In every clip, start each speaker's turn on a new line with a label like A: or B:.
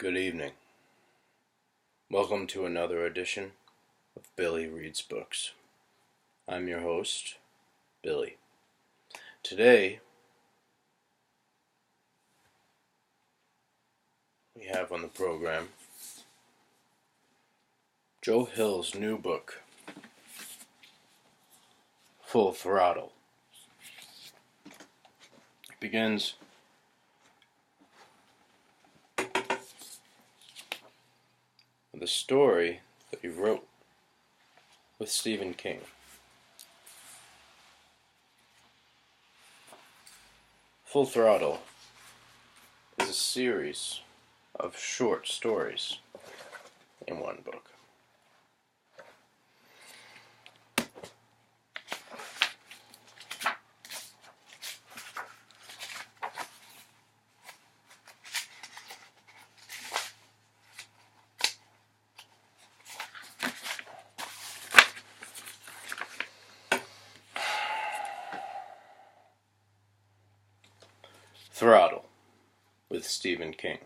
A: Good evening. Welcome to another edition of Billy Reads Books. I'm your host, Billy. Today, we have on the program Joe Hill's new book, Full Throttle. It begins with a story that he wrote with Stephen King. Full Throttle is a series of short stories in one book. Throttle with Stephen King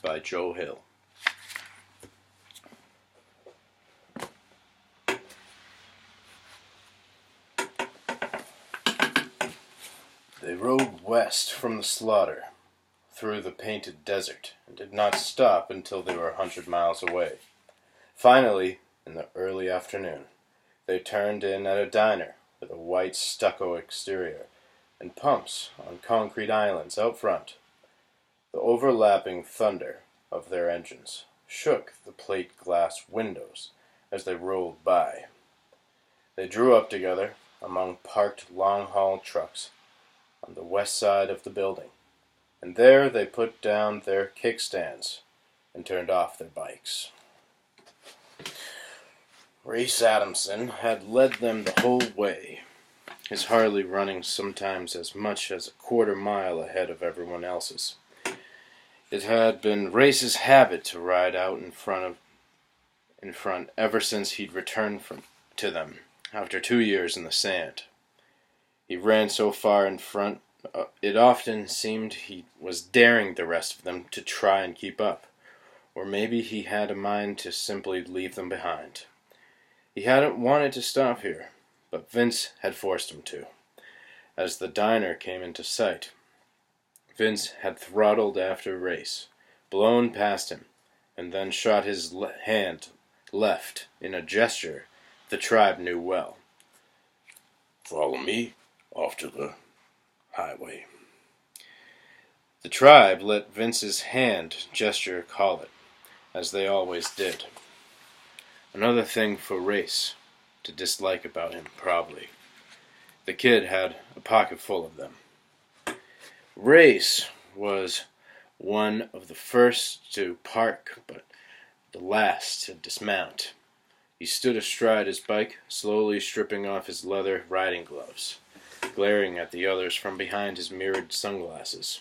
A: by Joe Hill. They rode west from the slaughter, through the painted desert, and did not stop until they were 100 miles away. Finally, in the early afternoon, they turned in at a diner with a white stucco exterior and pumps on concrete islands out front. The overlapping thunder of their engines shook the plate glass windows as they rolled by. They drew up together among parked long-haul trucks on the west side of the building, and there they put down their kickstands and turned off their bikes. Race Adamson had led them the whole way, his Harley running sometimes as much as a quarter mile ahead of everyone else's. It had been Race's habit to ride out in front ever since he'd returned to them after 2 years in the sand. He ran so far in front, it often seemed he was daring the rest of them to try and keep up, or maybe he had a mind to simply leave them behind. He hadn't wanted to stop here, but Vince had forced him to. As the diner came into sight, Vince had throttled after Race, blown past him, and then shot his hand left in a gesture the tribe knew well. "Follow me off to the highway." The tribe let Vince's hand gesture call it, as they always did. Another thing for Race to dislike about him, probably. The kid had a pocket full of them. Race was one of the first to park, but the last to dismount. He stood astride his bike, slowly stripping off his leather riding gloves, glaring at the others from behind his mirrored sunglasses.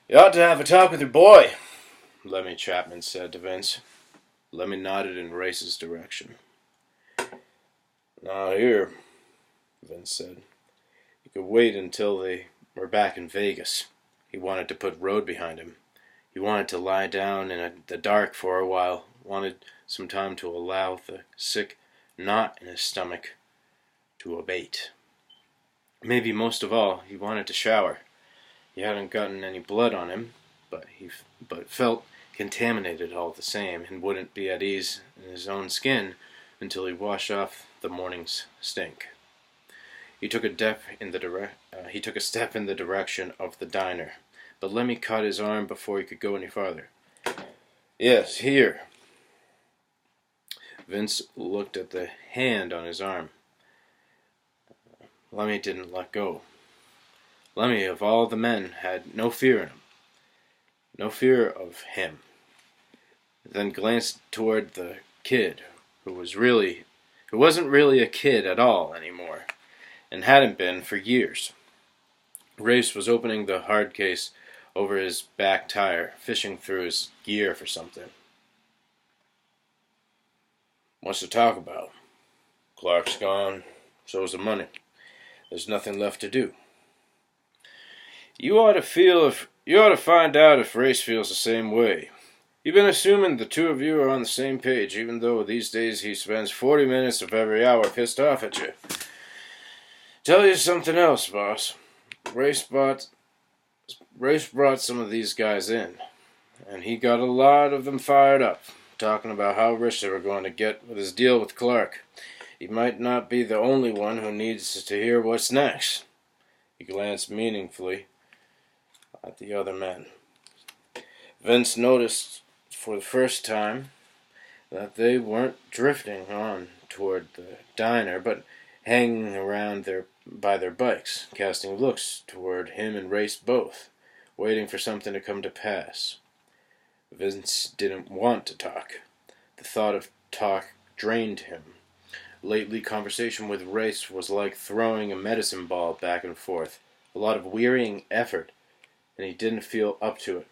A: "You ought to have a talk with your boy," Lemmy Chapman said to Vince. Lemmy nodded in Race's direction. "Not here," Vince said. He could wait until they were back in Vegas. He wanted to put road behind him. He wanted to lie down in the dark for a while, wanted some time to allow the sick knot in his stomach to abate. Maybe most of all, he wanted to shower. He hadn't gotten any blood on him, but felt contaminated all the same, and wouldn't be at ease in his own skin until he washed off the morning's stink. He took a step in the direction of the diner, but Lemmy caught his arm before he could go any farther. "Yes, here." Vince looked at the hand on his arm. Lemmy didn't let go. Lemmy, of all the men, had no fear in him. No fear of him. Then glanced toward the kid, who wasn't really a kid at all anymore, and hadn't been for years. Race was opening the hard case over his back tire, fishing through his gear for something. "What's to talk about? Clark's gone, so's the money. There's nothing left to do." You ought to find out if Race feels the same way. You've been assuming the two of you are on the same page, even though these days he spends 40 minutes of every hour pissed off at you. Tell you something else, boss. Race brought some of these guys in, and he got a lot of them fired up, talking about how rich they were going to get with his deal with Clark. He might not be the only one who needs to hear what's next. He glanced meaningfully at the other men. Vince noticed for the first time that they weren't drifting on toward the diner, but hanging around by their bikes, casting looks toward him and Race both, waiting for something to come to pass. Vince didn't want to talk. The thought of talk drained him. Lately, conversation with Race was like throwing a medicine ball back and forth, a lot of wearying effort, and he didn't feel up to it,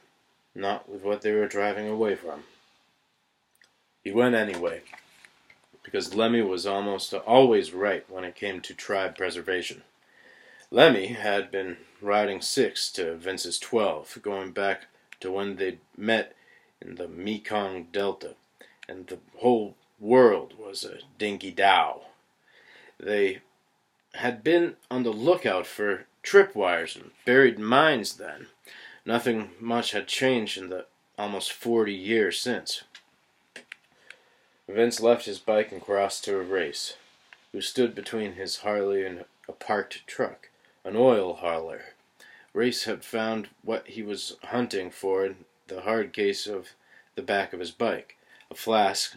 A: not with what they were driving away from. He went anyway, because Lemmy was almost always right when it came to tribe preservation. Lemmy had been riding 6 to Vince's 12, going back to when they'd met in the Mekong Delta, and the whole world was a dinky dow. They had been on the lookout for tripwires and buried mines then. Nothing much had changed in the almost 40 years since. Vince left his bike and crossed to Race, who stood between his Harley and a parked truck, an oil hauler. Race had found what he was hunting for in the hard case of the back of his bike, a flask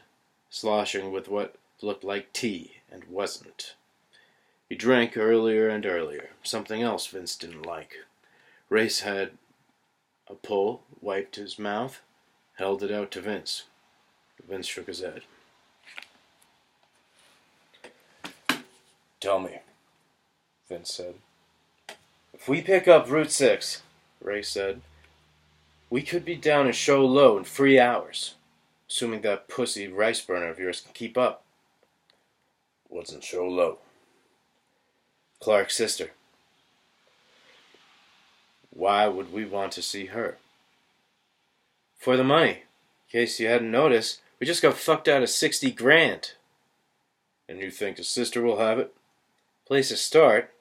A: sloshing with what looked like tea and wasn't. He drank earlier and earlier, something else Vince didn't like. Race had a pull, wiped his mouth, held it out to Vince. Vince shook his head. Tell me, Vince said. If we pick up Route 6, Race said, we could be down in Show Low in 3 hours, assuming that pussy rice burner of yours can keep up. What's in Show Low? Clark's sister. Why would we want to see her? For the money. In case you hadn't noticed, we just got fucked out of 60 grand. And you think the sister will have it? Place to start.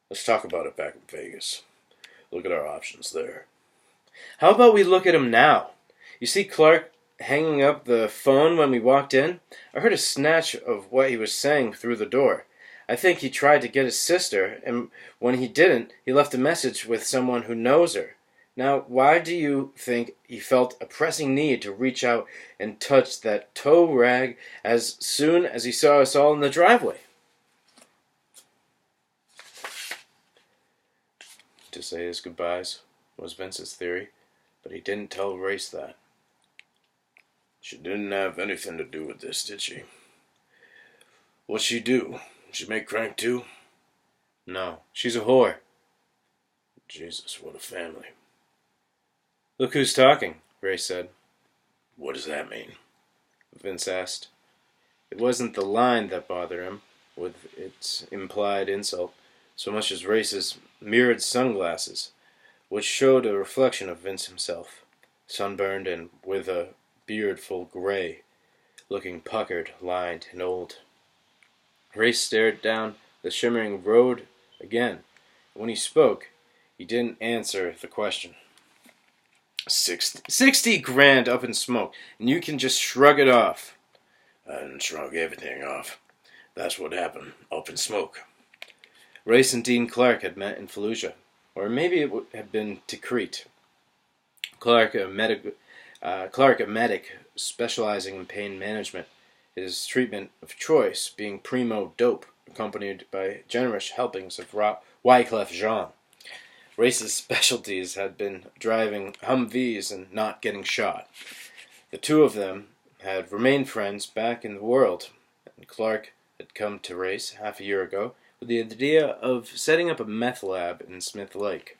A: Let's talk about it back in Vegas. Look at our options there. How about we look at him now? You see Clark hanging up the phone when we walked in? I heard a snatch of what he was saying through the door. I think he tried to get his sister, and when he didn't, he left a message with someone who knows her. Now, why do you think he felt a pressing need to reach out and touch that tow rag as soon as he saw us all in the driveway? To say his goodbyes was Vince's theory, but he didn't tell Race that. She didn't have anything to do with this, did she? What'd she do? She make crank too? No, she's a whore. Jesus, what a family. Look who's talking, Race said. What does that mean? Vince asked. It wasn't the line that bothered him, with its implied insult, so much as Race's mirrored sunglasses, which showed a reflection of Vince himself, sunburned and with a beard full gray, looking puckered, lined, and old. Race stared down the shimmering road again. When he spoke, he didn't answer the question. 60 grand up in smoke, and you can just shrug it off. I didn't shrug everything off. That's what happened, up in smoke. Race and Dean Clark had met in Fallujah, or maybe it had been Tikrit. Clark, a medic specializing in pain management, his treatment of choice being primo dope, accompanied by generous helpings of Wyclef Jean. Race's specialties had been driving Humvees and not getting shot. The two of them had remained friends back in the world, and Clark had come to Race half a year ago with the idea of setting up a meth lab in Smith Lake.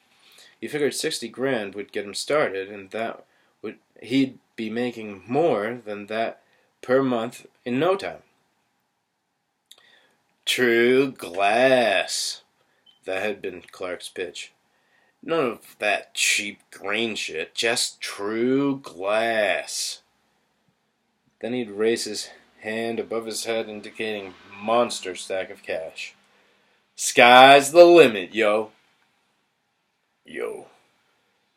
A: He figured 60 grand would get him started, and that he'd be making more than that per month in no time. True glass. That had been Clark's pitch. None of that cheap green shit, just true glass. Then he'd raise his hand above his head, indicating monster stack of cash. Sky's the limit, yo. Yo.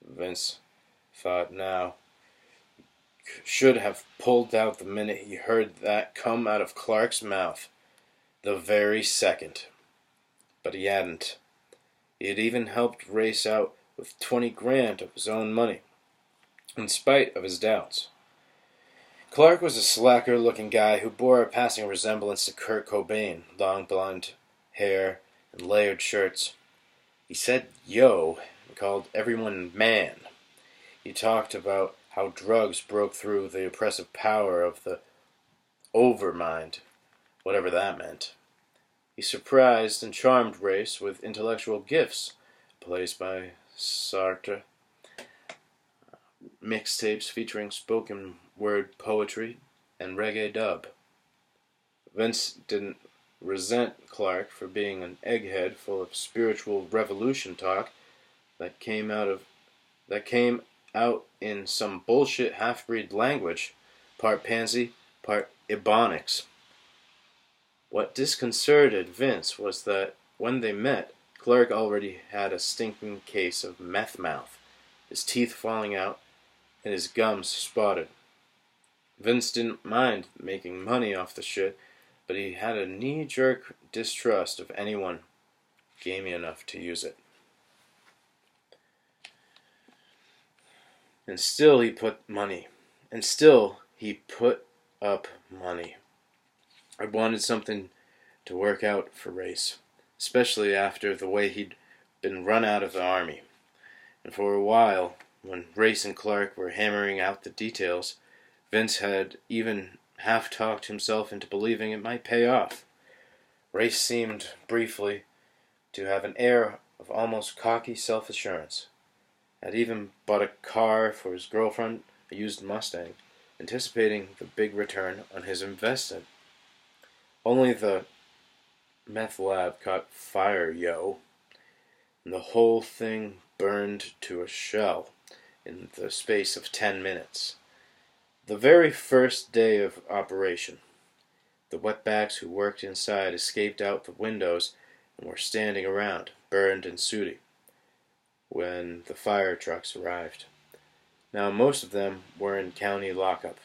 A: Vince thought now. Should have pulled out the minute he heard that come out of Clark's mouth. The very second. But he hadn't. He had even helped race out with 20 grand of his own money, in spite of his doubts. Clark was a slacker-looking guy who bore a passing resemblance to Kurt Cobain, long blonde hair and layered shirts. He said yo and called everyone man. He talked about how drugs broke through the oppressive power of the overmind, whatever that meant. He surprised and charmed Race with intellectual gifts, placed by Sartre, mixtapes featuring spoken word poetry and reggae dub. Vince didn't resent Clark for being an egghead full of spiritual revolution talk that came out in some bullshit half-breed language, part pansy, part ebonics. What disconcerted Vince was that when they met, Clark already had a stinking case of meth mouth, his teeth falling out and his gums spotted. Vince didn't mind making money off the shit, but he had a knee-jerk distrust of anyone gamey enough to use it. And still he put up money. I wanted something to work out for Race, especially after the way he'd been run out of the army. And for a while, when Race and Clark were hammering out the details, Vince had even half-talked himself into believing it might pay off. Race seemed, briefly, to have an air of almost cocky self-assurance. Had even bought a car for his girlfriend, a used Mustang, anticipating the big return on his investment. Only the meth lab caught fire, yo, and the whole thing burned to a shell in the space of 10 minutes. The very first day of operation, the wetbacks who worked inside escaped out the windows and were standing around, burned and sooty, when the fire trucks arrived. Now most of them were in county lockup.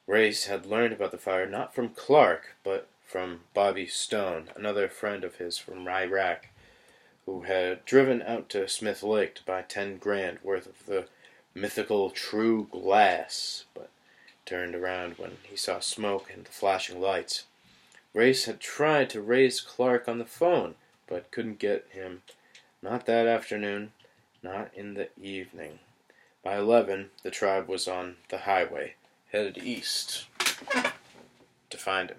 A: Race had learned about the fire not from Clark, but from Bobby Stone, another friend of his from Iraq, who had driven out to Smith Lake to buy 10 grand worth of the mythical true glass, but turned around when he saw smoke and the flashing lights. Race had tried to raise Clark on the phone, but couldn't get him. Not that afternoon, not in the evening. By 11, the tribe was on the highway, headed east to find him.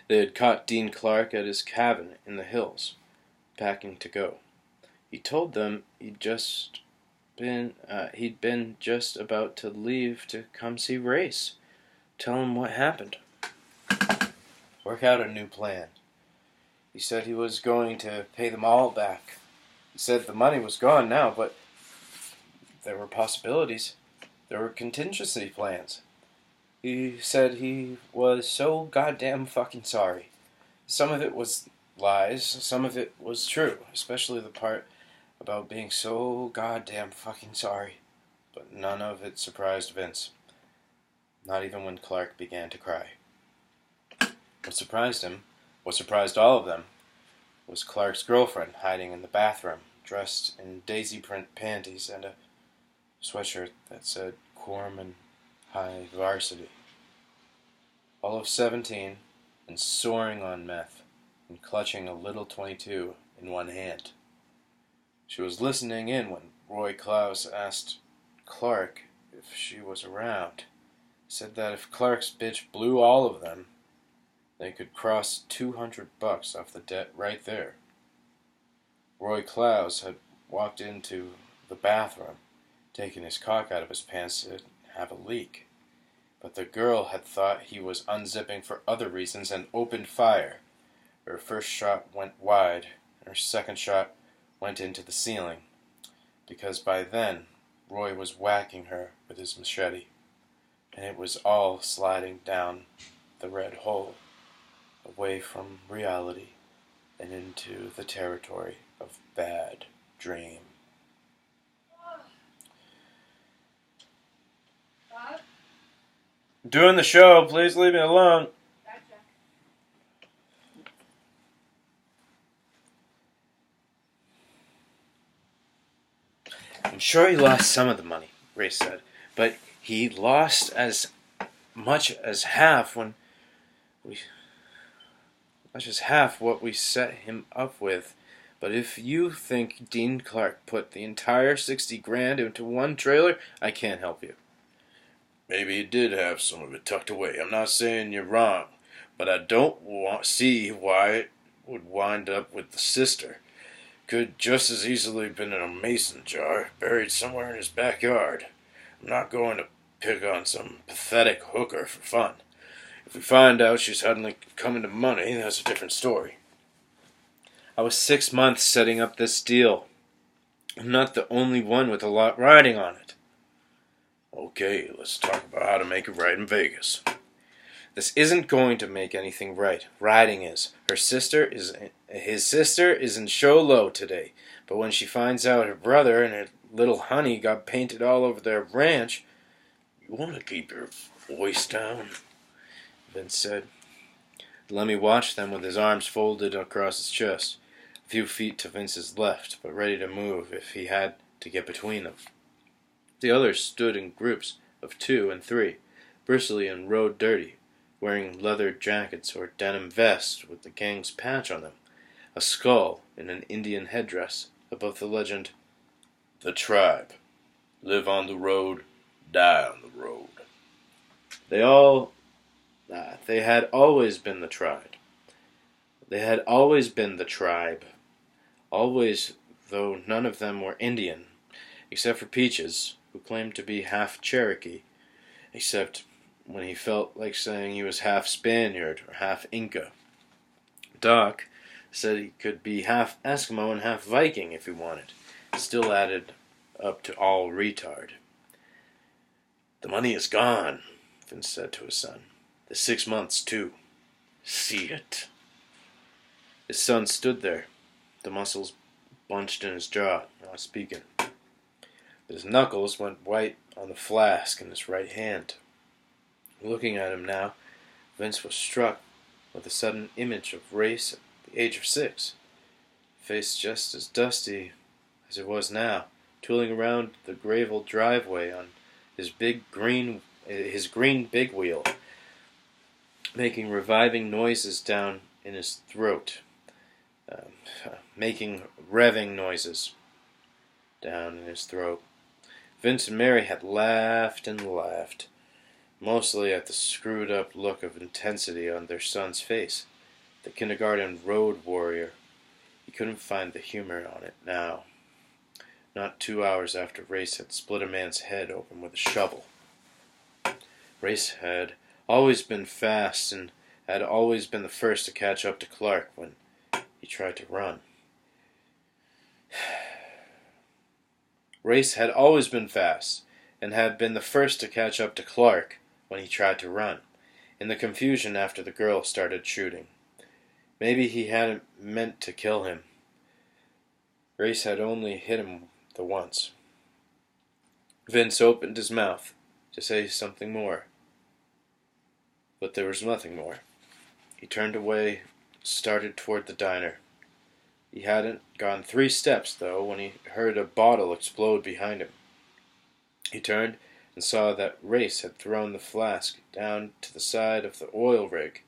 A: They had caught Dean Clark at his cabin in the hills, packing to go. He told them he'd been just about to leave to come see Race. Tell him what happened. Work out a new plan. He said he was going to pay them all back. He said the money was gone now, but there were possibilities. There were contingency plans. He said he was so goddamn fucking sorry. Some of it was lies, some of it was true, especially the part about being so goddamn fucking sorry. But none of it surprised Vince. Not even when Clark began to cry. What surprised him, what surprised all of them, was Clark's girlfriend hiding in the bathroom, dressed in daisy print panties and a sweatshirt that said Corman High Varsity. All of 17 and soaring on meth and clutching a little .22 in one hand. She was listening in when Roy Klaus asked Clark if she was around. Said that if Clark's bitch blew all of them, They could cross $200 off the debt right there. Roy Clowes had walked into the bathroom, taken his cock out of his pants to have a leak. But the girl had thought he was unzipping for other reasons and opened fire. Her first shot went wide, and her second shot went into the ceiling, because by then Roy was whacking her with his machete, and it was all sliding down the red hole, away from reality and into the territory of bad dream.
B: Bob?
A: Doing the show, please leave me alone.
B: Gotcha.
A: I'm sure he lost some of the money, Ray said, but he lost as much as half what we set him up with. But if you think Dean Clark put the entire 60 grand into one trailer, I can't help you. Maybe he did have some of it tucked away. I'm not saying you're wrong, but I don't see why it would wind up with the sister. Could just as easily been in a mason jar, buried somewhere in his backyard. I'm not going to pick on some pathetic hooker for fun. If we find out she's suddenly coming to money, that's a different story. I was 6 months setting up this deal. I'm not the only one with a lot riding on it. Okay, let's talk about how to make it right in Vegas. This isn't going to make anything right. Riding is. His sister is in show low today, but when she finds out her brother and her little honey got painted all over their ranch, you want to keep your voice down, Vince said. Lemmy watched them with his arms folded across his chest, a few feet to Vince's left, but ready to move if he had to get between them. The others stood in groups of 2 and 3, bristly and road dirty, wearing leather jackets or denim vests with the gang's patch on them, a skull in an Indian headdress above the legend, "The Tribe. Live on the road, die on the road." They had always been the tribe. They had always been the tribe. Always, though none of them were Indian, except for Peaches, who claimed to be half Cherokee, except when he felt like saying he was half Spaniard or half Inca. Doc said he could be half Eskimo and half Viking if he wanted. Still added up to all retard. "The money is gone," Vince said to his son. "The 6 months, too. See it." His son stood there, the muscles bunched in his jaw, not speaking. But his knuckles went white on the flask in his right hand. Looking at him now, Vince was struck with a sudden image of Race at the age of 6, face just as dusty as it was now, tooling around the gravel driveway on his green big wheel, making reviving noises down in his throat, making revving noises down in his throat. Vince and Mary had laughed and laughed, mostly at the screwed-up look of intensity on their son's face. The kindergarten road warrior. He couldn't find the humor on it now. Not 2 hours after Race had split a man's head open with a shovel. Race had always been fast and had always been the first to catch up to Clark when he tried to run. Race had always been fast and had been the first to catch up to Clark when he tried to run, in the confusion after the girl started shooting. Maybe he hadn't meant to kill him. Race had only hit him the once. Vince opened his mouth to say something more, but there was nothing more. He turned away, started toward the diner. He hadn't gone 3 steps, though, when he heard a bottle explode behind him. He turned and saw that Race had thrown the flask down to the side of the oil rig,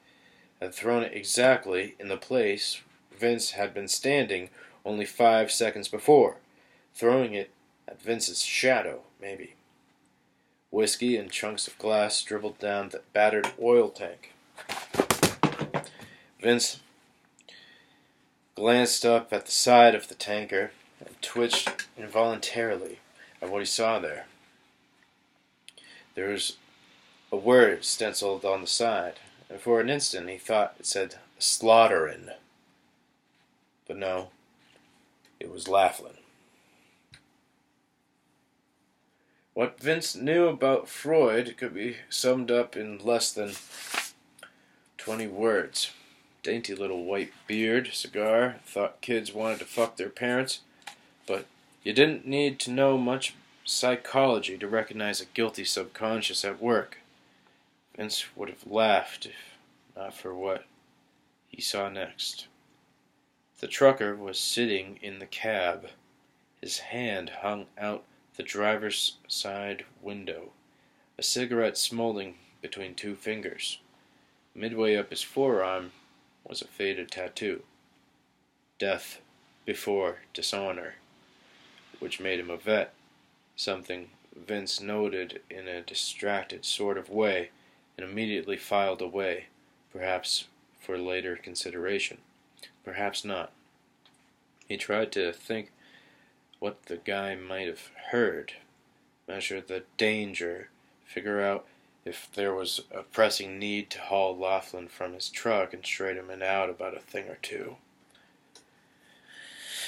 A: had thrown it exactly in the place Vince had been standing only 5 seconds before, throwing it at Vince's shadow, maybe. Whiskey and chunks of glass dribbled down the battered oil tank. Vince glanced up at the side of the tanker and twitched involuntarily at what he saw there. There was a word stenciled on the side, and for an instant he thought it said "slaughterin'." But no, it was Laughlin. What Vince knew about Freud could be summed up in less than 20 words. Dainty little white beard, cigar, thought kids wanted to fuck their parents, but you didn't need to know much psychology to recognize a guilty subconscious at work. Vince would have laughed if not for what he saw next. The trucker was sitting in the cab. His hand hung out the driver's side window, a cigarette smoldering between two fingers. Midway up his forearm was a faded tattoo. Death before dishonor, which made him a vet, something Vince noted in a distracted sort of way and immediately filed away, perhaps for later consideration, perhaps not. He tried to think what the guy might have heard, measure the danger, figure out if there was a pressing need to haul Laughlin from his truck and straighten him out about a thing or two.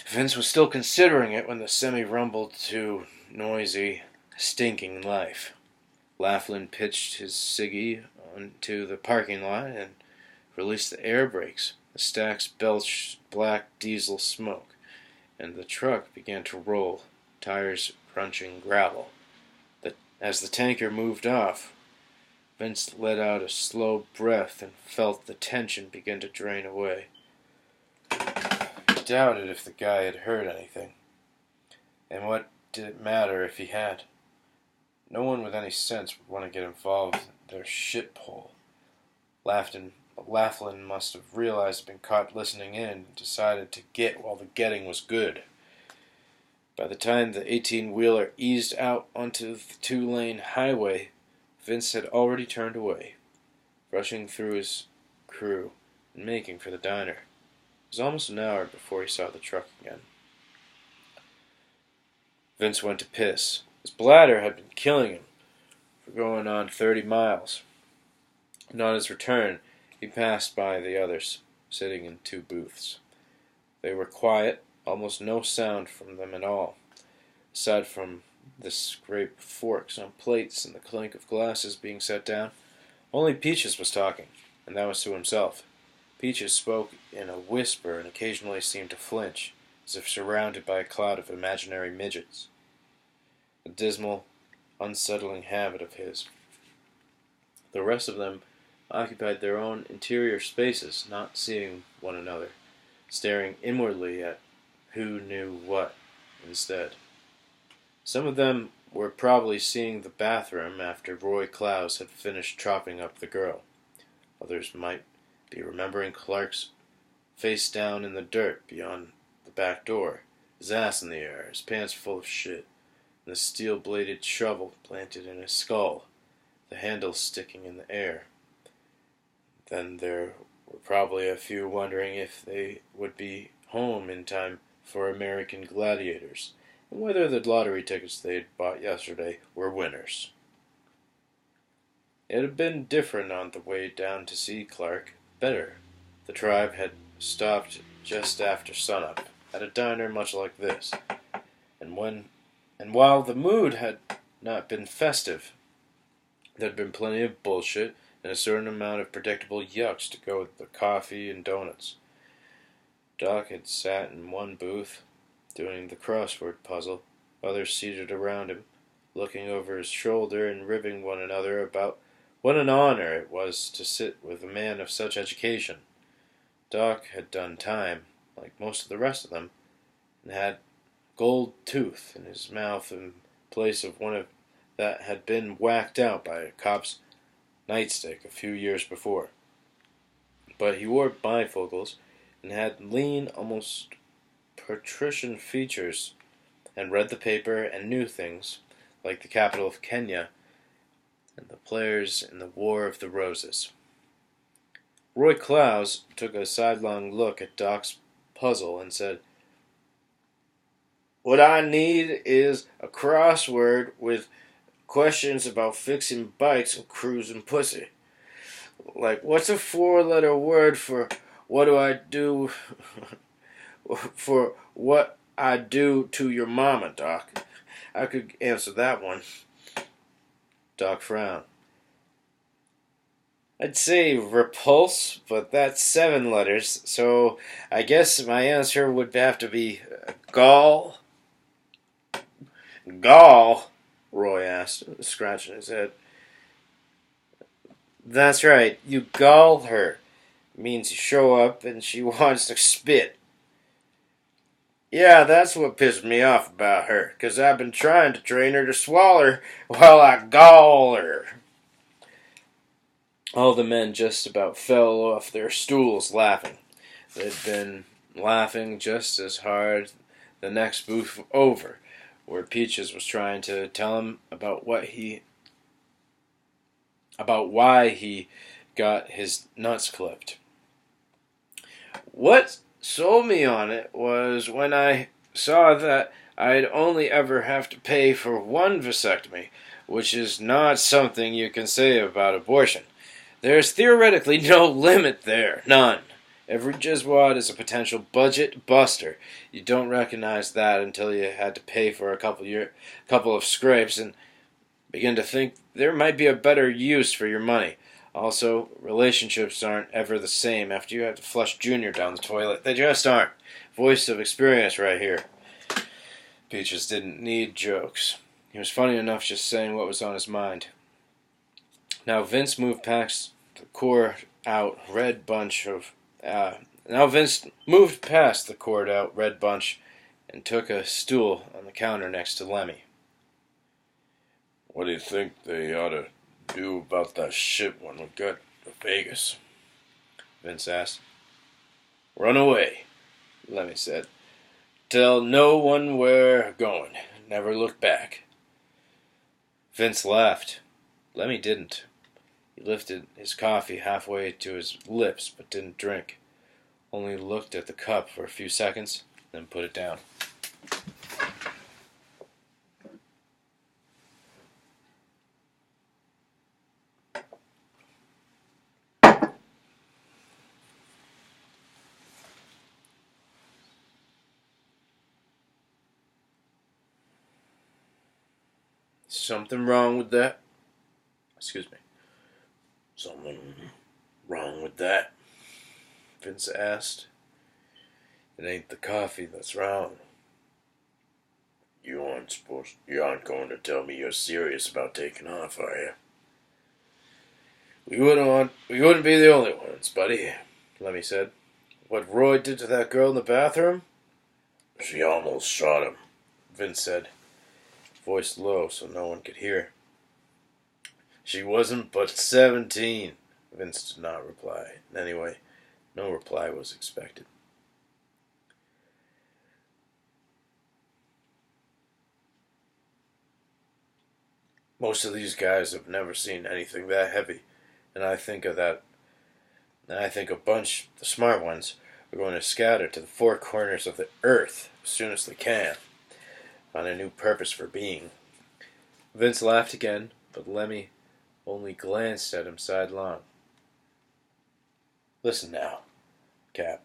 A: Vince was still considering it when the semi rumbled to noisy, stinking life. Laughlin pitched his ciggy onto the parking lot and released the air brakes. The stacks belched black diesel smoke, and the truck began to roll, tires crunching gravel. As the tanker moved off, Vince let out a slow breath and felt the tension begin to drain away. He doubted if the guy had heard anything. And what did it matter if he had? No one with any sense would want to get involved in their shithole. Laughlin must have realized he'd been caught listening in and decided to get while the getting was good. By the time the 18-wheeler eased out onto the two-lane highway, Vince had already turned away, rushing through his crew and making for the diner. It was almost an hour before he saw the truck again. Vince went to piss. His bladder had been killing him for going on 30 miles. And on his return, he passed by the others, sitting in two booths. They were quiet, almost no sound from them at all, aside from the scrape of forks on plates and the clink of glasses being set down. Only Peaches was talking, and that was to himself. Peaches spoke in a whisper and occasionally seemed to flinch, as if surrounded by a cloud of imaginary midgets. A dismal, unsettling habit of his. The rest of them occupied their own interior spaces, not seeing one another, staring inwardly at who knew what instead. Some of them were probably seeing the bathroom after Roy Klaus had finished chopping up the girl. Others might be remembering Clark's face down in the dirt beyond the back door, his ass in the air, his pants full of shit, and the steel-bladed shovel planted in his skull, the handle sticking in the air. Then there were probably a few wondering if they would be home in time for American Gladiators, and whether the lottery tickets they had bought yesterday were winners. It had been different on the way down to see Clark. Better. The tribe had stopped just after sunup, at a diner much like this, and while the mood had not been festive, there had been plenty of bullshit and a certain amount of predictable yucks to go with the coffee and donuts. Doc had sat in one booth, doing the crossword puzzle, others seated around him, looking over his shoulder and ribbing one another about what an honor it was to sit with a man of such education. Doc had done time, like most of the rest of them, and had gold tooth in his mouth in place of one that had been whacked out by a cop's nightstick a few years before. But he wore bifocals and had lean, almost patrician features, and read the paper and knew things, like the capital of Kenya and the players in the War of the Roses. Roy Clowes took a sidelong look at Doc's puzzle and said, "What I need is a crossword with questions about fixing bikes and cruising pussy. Like, what's a four-letter word for what do I do for what I do to your mama, Doc?" I could answer that one. Doc frowned. "I'd say repulse, but that's 7 letters, so I guess my answer would have to be gall." "Gall?" Roy asked, scratching his head. "That's right. You gall her. Means you show up and she wants to spit." "Yeah, that's what pissed me off about her, 'cause I've been trying to train her to swaller while I gall her." All the men just about fell off their stools laughing. They'd been laughing just as hard the next booth over, where Peaches was trying to tell him about why he got his nuts clipped. What sold me on it was when I saw that I'd only ever have to pay for one vasectomy, which is not something you can say about abortion. There's theoretically no limit there, none. Every jizwad is a potential budget buster. You don't recognize that until you had to pay for a couple of scrapes and begin to think there might be a better use for your money. Also, relationships aren't ever the same after you have to flush Junior down the toilet. They just aren't. Voice of experience right here. Peaches didn't need jokes. He was funny enough just saying what was on his mind. Now Vince moved past the cord out red bunch and took a stool on the counter next to Lemmy. "What do you think they ought to do about that shit when we get to Vegas?" Vince asked. "Run away," Lemmy said. "Tell no one we're going. Never look back." Vince laughed. Lemmy didn't. He lifted his coffee halfway to his lips but didn't drink. Only looked at the cup for a few seconds, then put it down. Something wrong with that? Excuse me. Something wrong with that? Vince asked. "It ain't the coffee that's wrong." You aren't going to tell me you're serious about taking off, are you?" We wouldn't be the only ones, buddy," Lemmy said. "What Roy did to that girl in the bathroom?" "She almost shot him," Vince said, voice low so no one could hear. "She wasn't but 17, Vince did not reply. Anyway, no reply was expected. Most of these guys have never seen anything that heavy, and I think a bunch, the smart ones, are going to scatter to the four corners of the earth as soon as they can, find a new purpose for being." Vince laughed again, but Lemmy only glanced at him sidelong. "Listen now, Cap.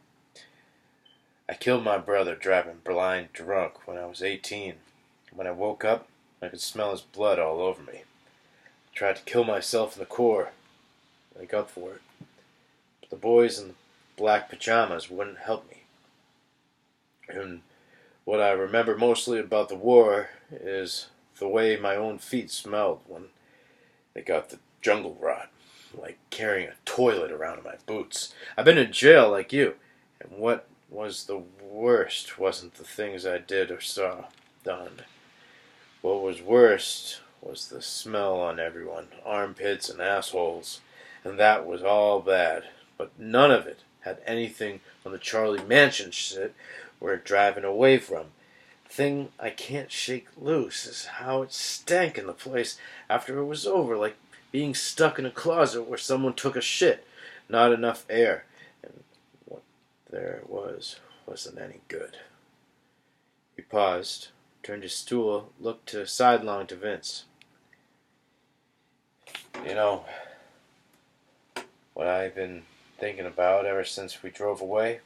A: I killed my brother driving blind drunk when I was 18. When I woke up, I could smell his blood all over me. I tried to kill myself in the core, make up for it. But the boys in the black pajamas wouldn't help me. And what I remember mostly about the war is the way my own feet smelled when they got the jungle rot, like carrying a toilet around in my boots. I've been in jail like you, and what was the worst wasn't the things I did or saw done. What was worst was the smell on everyone, armpits and assholes, and that was all bad, but none of it had anything on the Charlie Mansion shit we're driving away from. The thing I can't shake loose is how it stank in the place after it was over, like being stuck in a closet where someone took a shit. not enough air, and what there wasn't any good. He paused, turned his stool, looked sidelong to Vince. You know, what I've been thinking about ever since we drove away?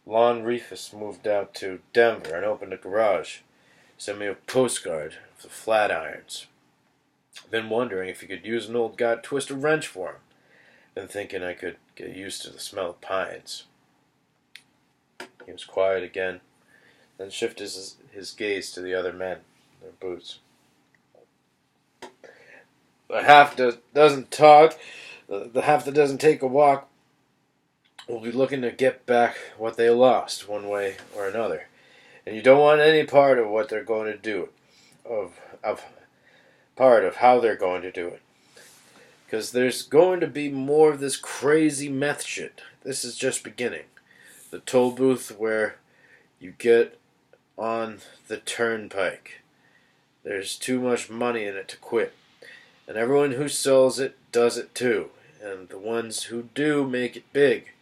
A: Lon Reefus moved out to Denver and opened a garage. Sent me a postcard of the Flatirons. Been wondering if you could use an old guy to twist a wrench for him. Been thinking I could get used to the smell of pines. He was quiet again, then shifted his gaze to the other men, their boots. The half that doesn't talk, the half that doesn't take a walk, will be looking to get back what they lost, one way or another. And you don't want any part of what they're going to do, part of how they're going to do it. Because there's going to be more of this crazy meth shit. This is just beginning. The toll booth where you get on the turnpike. There's too much money in it to quit. And everyone who sells it does it too. And the ones who do make it big.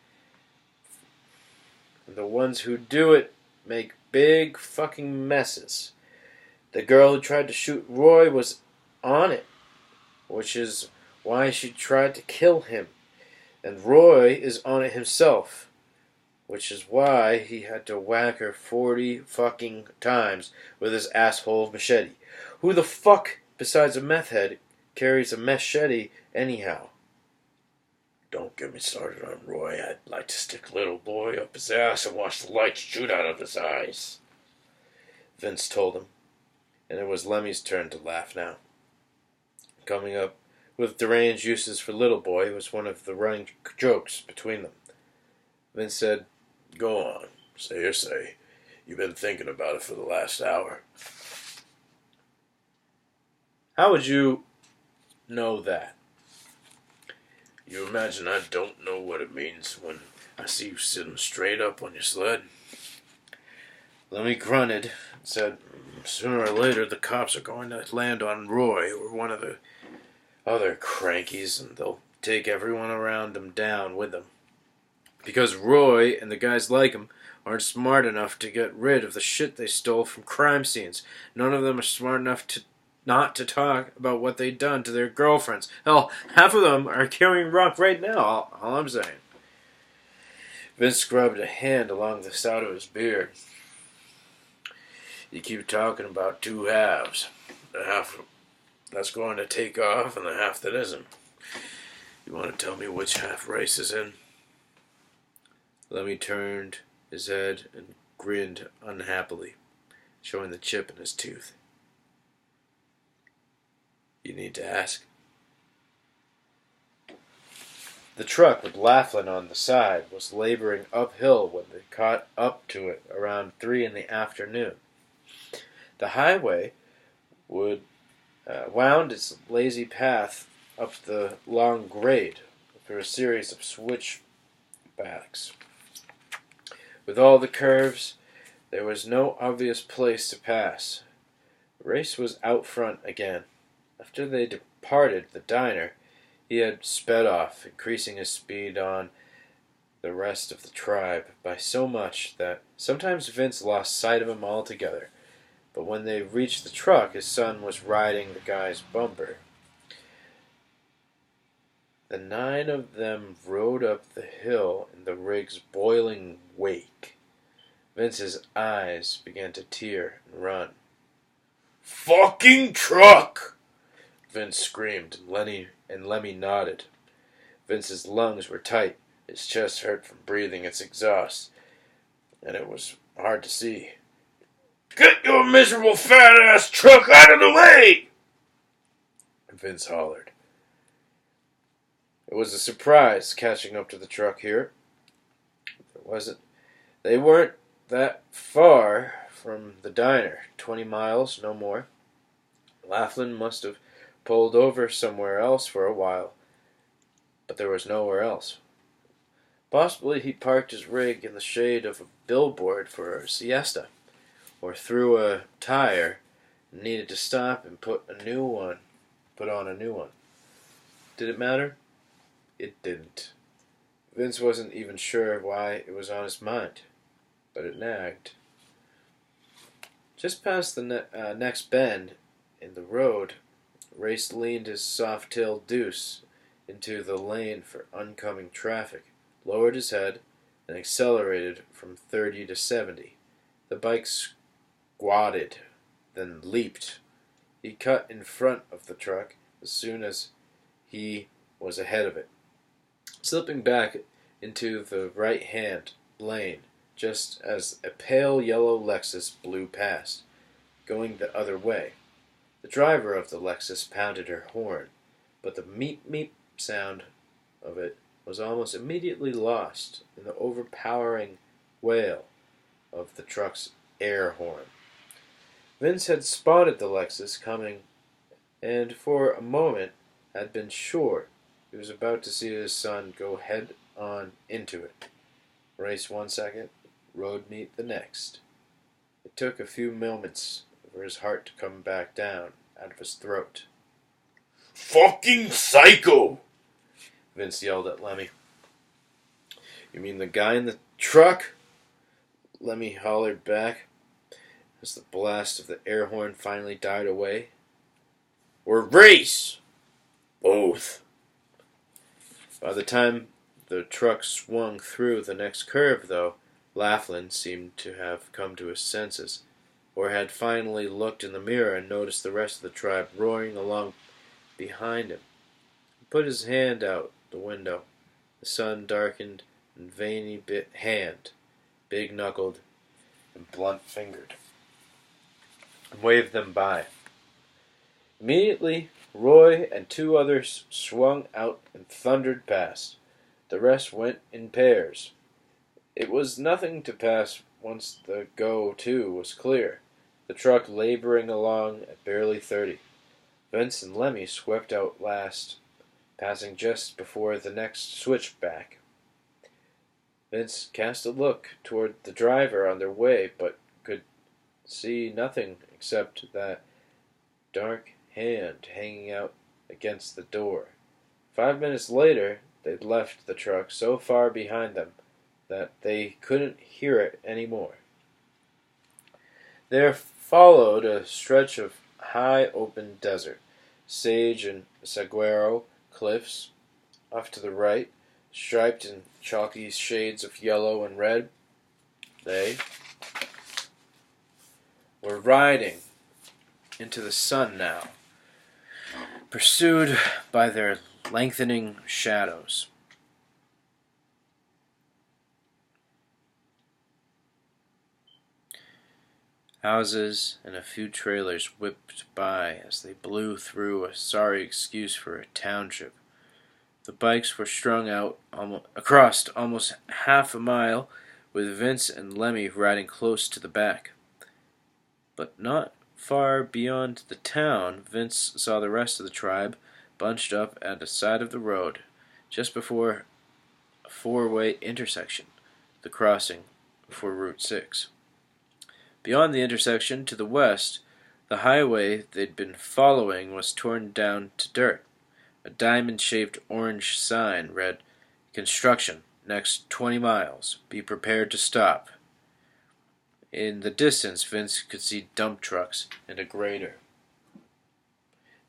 A: And the ones who do it make big fucking messes. The girl who tried to shoot Roy was on it, which is why she tried to kill him. And Roy is on it himself, which is why he had to whack her 40 fucking times with his asshole machete. Who the fuck, besides a meth head, carries a machete anyhow? Don't get me started on Roy. I'd like to stick little boy up his ass and watch the lights shoot out of his eyes, Vince told him, and it was Lemmy's turn to laugh now. Coming up with deranged uses for little boy was one of the running jokes between them. Vince said, "Go on, say your say. You've been thinking about it for the last hour." How would you know that? You imagine I don't know what it means when I see you sitting straight up on your sled? Lemmy grunted and said, "Sooner or later the cops are going to land on Roy or one of the other crankies, and they'll take everyone around them down with them. Because Roy and the guys like him aren't smart enough to get rid of the shit they stole from crime scenes. None of them are smart enough to not to talk about what they've done to their girlfriends. Hell, half of them are carrying rock right now, all I'm saying." Vince scrubbed a hand along the side of his beard. "You keep talking about two halves. The half that's going to take off and the half that isn't. You want to tell me which half race is in?" Lemmy turned his head and grinned unhappily, showing the chip in his tooth. "You need to ask." The truck with Laughlin on the side was laboring uphill when they caught up to it around 3 in the afternoon. The highway wound its lazy path up the long grade through a series of switchbacks. With all the curves, there was no obvious place to pass. Race was out front again. After they departed the diner, he had sped off, increasing his speed on the rest of the tribe by so much that sometimes Vince lost sight of him altogether. But when they reached the truck, his son was riding the guy's bumper. The 9 of them rode up the hill in the rig's boiling wake. Vince's eyes began to tear and run. "Fucking truck!" Vince screamed, and Lemmy nodded. Vince's lungs were tight. His chest hurt from breathing its exhaust, and it was hard to see. "Get your miserable fat-ass truck out of the way!" Vince hollered. It was a surprise catching up to the truck here. They weren't that far from the diner, 20 miles, no more. Laughlin must have pulled over somewhere else for a while, but there was nowhere else. Possibly he parked his rig in the shade of a billboard for a siesta, or threw a tire and needed to stop and put on a new one. Did it matter? It didn't. Vince wasn't even sure why it was on his mind, but it nagged. Just past the next bend in the road, Race leaned his soft-tailed deuce into the lane for oncoming traffic, lowered his head, and accelerated from 30 to 70. The bike squatted, then leaped. He cut in front of the truck as soon as he was ahead of it, slipping back into the right-hand lane just as a pale yellow Lexus blew past, going the other way. The driver of the Lexus pounded her horn, but the meep-meep sound of it was almost immediately lost in the overpowering wail of the truck's air horn. Vince had spotted the Lexus coming, and for a moment had been sure he was about to see his son go head-on into it. Race 1 second, road meet the next. It took a few moments for his heart to come back down out of his throat.
B: Fucking psycho!
A: Vince yelled at Lemmy. You mean the guy in the truck? Lemmy hollered back as the blast of the air horn finally died away.
B: Or Race! Both.
A: By the time the truck swung through the next curve, though, Laughlin seemed to have come to his senses, or had finally looked in the mirror and noticed the rest of the tribe roaring along behind him. He put his hand out the window, the sun-darkened and veiny hand, big-knuckled and blunt-fingered, and waved them by. Immediately, Roy and two others swung out and thundered past. The rest went in pairs. It was nothing to pass once the go-to was clear, the truck laboring along at barely 30. Vince and Lemmy swept out last, passing just before the next switchback. Vince cast a look toward the driver on their way, but could see nothing except that dark hand hanging out against the door. 5 minutes later, they'd left the truck so far behind them that they couldn't hear it anymore. There followed a stretch of high open desert, sage and saguaro cliffs off to the right, striped in chalky shades of yellow and red. They were riding into the sun now, pursued by their lengthening shadows. Houses and a few trailers whipped by as they blew through a sorry excuse for a township. The bikes were strung out across almost half a mile, with Vince and Lemmy riding close to the back. But not far beyond the town, Vince saw the rest of the tribe bunched up at the side of the road, just before a four-way intersection, the crossing for Route 6. Beyond the intersection, to the west, the highway they'd been following was torn down to dirt. A diamond-shaped orange sign read, "Construction, next 20 miles. Be prepared to stop." In the distance, Vince could see dump trucks and a grader.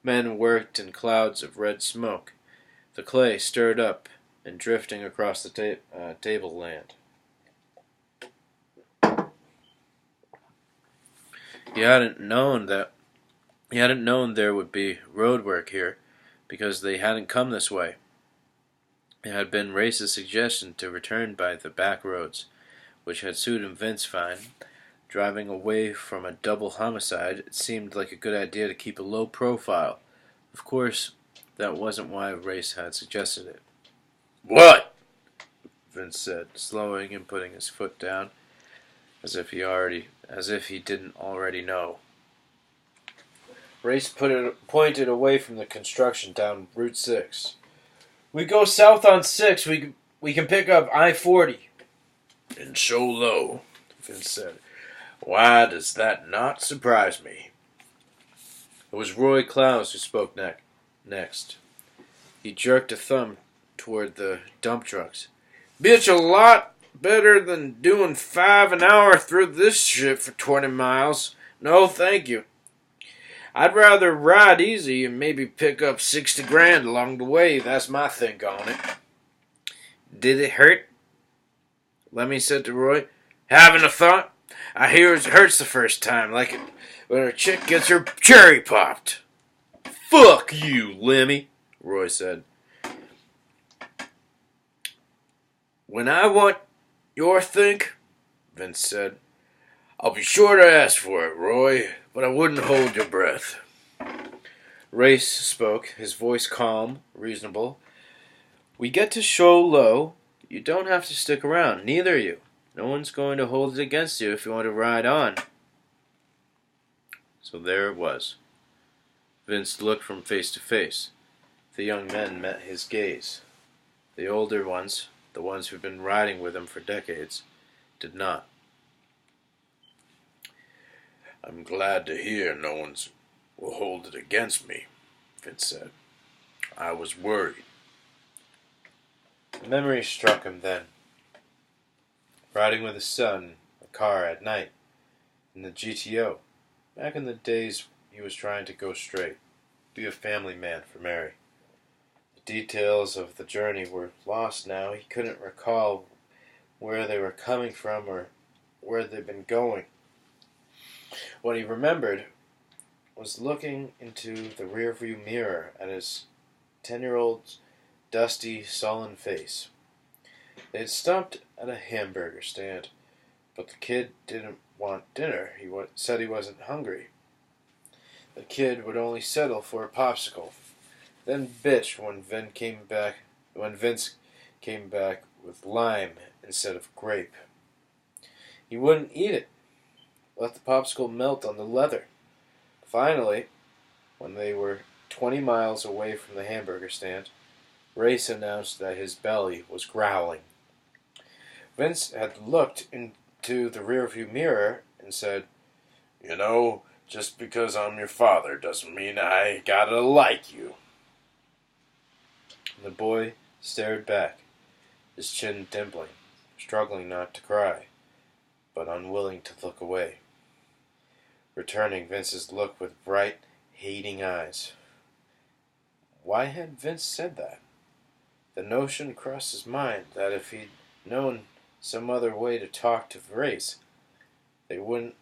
A: Men worked in clouds of red smoke, the clay stirred up and drifting across the tableland. He hadn't known there would be road work here, because they hadn't come this way. It had been Race's suggestion to return by the back roads, which had suited Vince fine. Driving away from a double homicide, it seemed like a good idea to keep a low profile. Of course, that wasn't why Race had suggested it.
B: What?
A: Vince said, slowing and putting his foot down, as if he didn't already know. Race pointed away from the construction down Route 6. We go south on 6, we can pick up I-40.
B: And so low,
A: Vince said.
B: Why does that not surprise me?
A: It was Roy Clowes who spoke next. He jerked a thumb toward the dump trucks.
B: Bitch, a lot better than doing 5 an hour through this shit for 20 miles. No, thank you. I'd rather ride easy and maybe pick up 60 grand along the way. That's my think on it. Did it hurt? Lemmy said to Roy. Having a thought? I hear it hurts the first time, like it when a chick gets her cherry popped. Fuck you, Lemmy, Roy said. When I want your think, Vince said, I'll be sure to ask for it, Roy, but I wouldn't hold your breath.
A: Race spoke, his voice calm, reasonable. We get to show low. You don't have to stick around, neither you. No one's going to hold it against you if you want to ride on. So there it was. Vince looked from face to face. The young men met his gaze. The older ones, the ones who'd been riding with him for decades, did not.
B: I'm glad to hear no one will hold it against me, Vince said. I was worried.
A: A memory struck him then. Riding with his son in a car at night, in the GTO, back in the days he was trying to go straight, be a family man for Mary. The details of the journey were lost now. He couldn't recall where they were coming from or where they'd been going. What he remembered was looking into the rearview mirror at his 10-year-old's dusty, sullen face. They had stopped at a hamburger stand, but the kid didn't want dinner. He said he wasn't hungry. The kid would only settle for a popsicle, then bitched when Vince came back with lime instead of grape. He wouldn't eat it. Let the popsicle melt on the leather. Finally, when they were 20 miles away from the hamburger stand, Race announced that his belly was growling. Vince had looked into the rearview mirror and said,
B: You know, just because I'm your father doesn't mean I gotta like you.
A: The boy stared back, his chin dimpling, struggling not to cry, but unwilling to look away. Returning Vince's look with bright, hating eyes. Why had Vince said that? The notion crossed his mind that if he'd known some other way to talk to Race, there would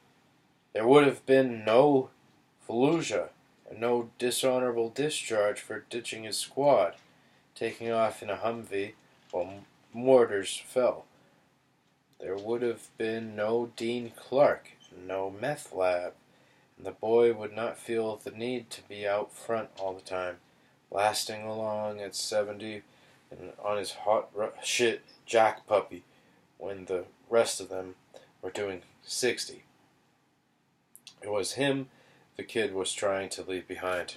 A: have been no Fallujah and no dishonorable discharge for ditching his squad, taking off in a Humvee while mortars fell. There would have been no Dean Clark, no meth lab, and the boy would not feel the need to be out front all the time, lasting along at 70 and on his hot shit jack puppy when the rest of them were doing 60. It was him the kid was trying to leave behind.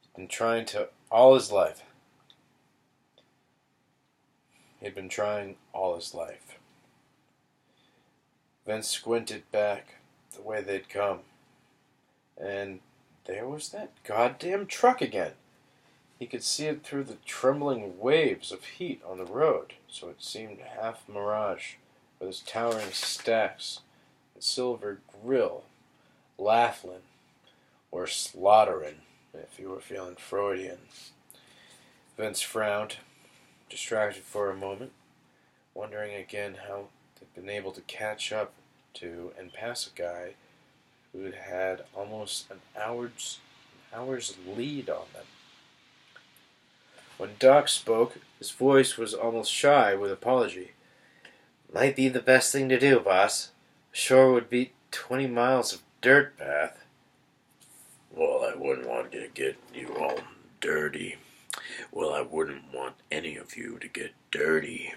A: He'd been trying to all his life. He'd been trying all his life. Vince squinted back the way they'd come. And there was that goddamn truck again. He could see it through the trembling waves of heat on the road, so it seemed half mirage, with its towering stacks and silver grill, Laughlin, or slaughterin', if you were feeling Freudian. Vince frowned, distracted for a moment, wondering again how they'd been able to catch up to and pass a guy who had almost an hour's lead on them. When Doc spoke, his voice was almost shy with apology. Might be the best thing to do, boss. Sure would beat 20 miles of dirt path.
B: Well, I wouldn't want to get you all dirty. Well, I wouldn't want any of you to get dirty,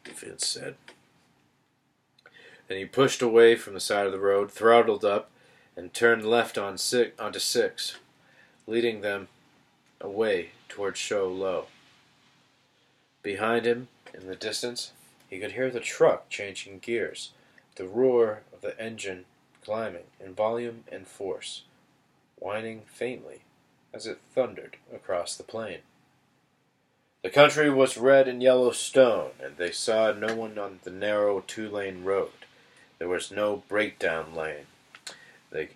B: Vince said.
A: Then he pushed away from the side of the road, throttled up, and turned left onto 6, leading them away towards Show Low. Behind him, in the distance, he could hear the truck changing gears, the roar of the engine climbing in volume and force, whining faintly as it thundered across the plain.
B: The country was red and yellow stone, and they saw no one on the narrow two-lane road. There was no breakdown lane. They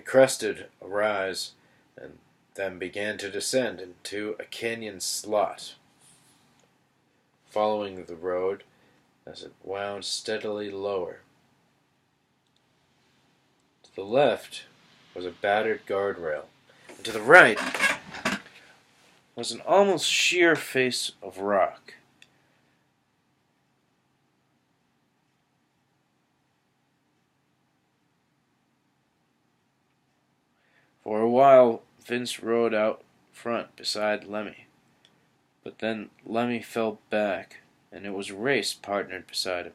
B: crested a rise and then began to descend into a canyon slot, following the road as it wound steadily lower. To the left was a battered guardrail, and to the right was an almost sheer face of rock. For a while, Vince rode out front beside Lemmy, but then Lemmy fell back, and it was Race partnered beside him.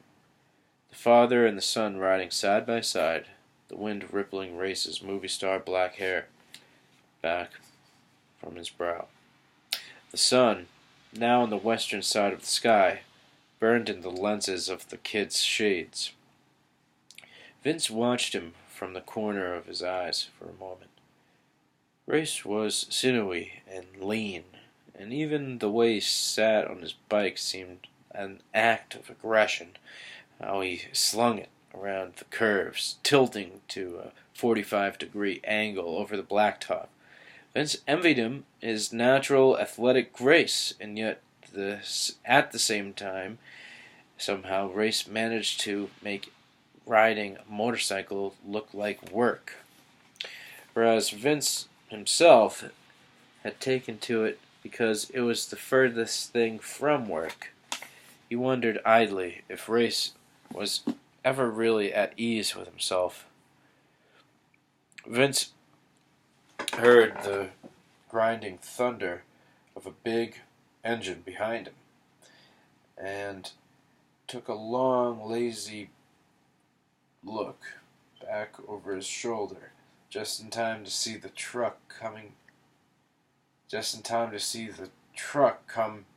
B: The father and the son riding side by side, the wind rippling Race's movie star black hair back from his brow. The sun, now on the western side of the sky, burned in the lenses of the kid's shades. Vince watched him from the corner of his eyes for a moment. Race was sinewy and lean, and even the way he sat on his bike seemed an act of aggression. How he slung it around the curves, tilting to a 45-degree angle over the blacktop. Vince envied him his natural athletic grace, and yet at the same time, somehow Race managed to make riding a motorcycle look like work. Whereas Vince himself had taken to it because it was the furthest thing from work. He wondered idly if Race was ever really at ease with himself. Vince heard the grinding thunder of a big engine behind him, and took a long, lazy look back over his shoulder, just in time to see the truck come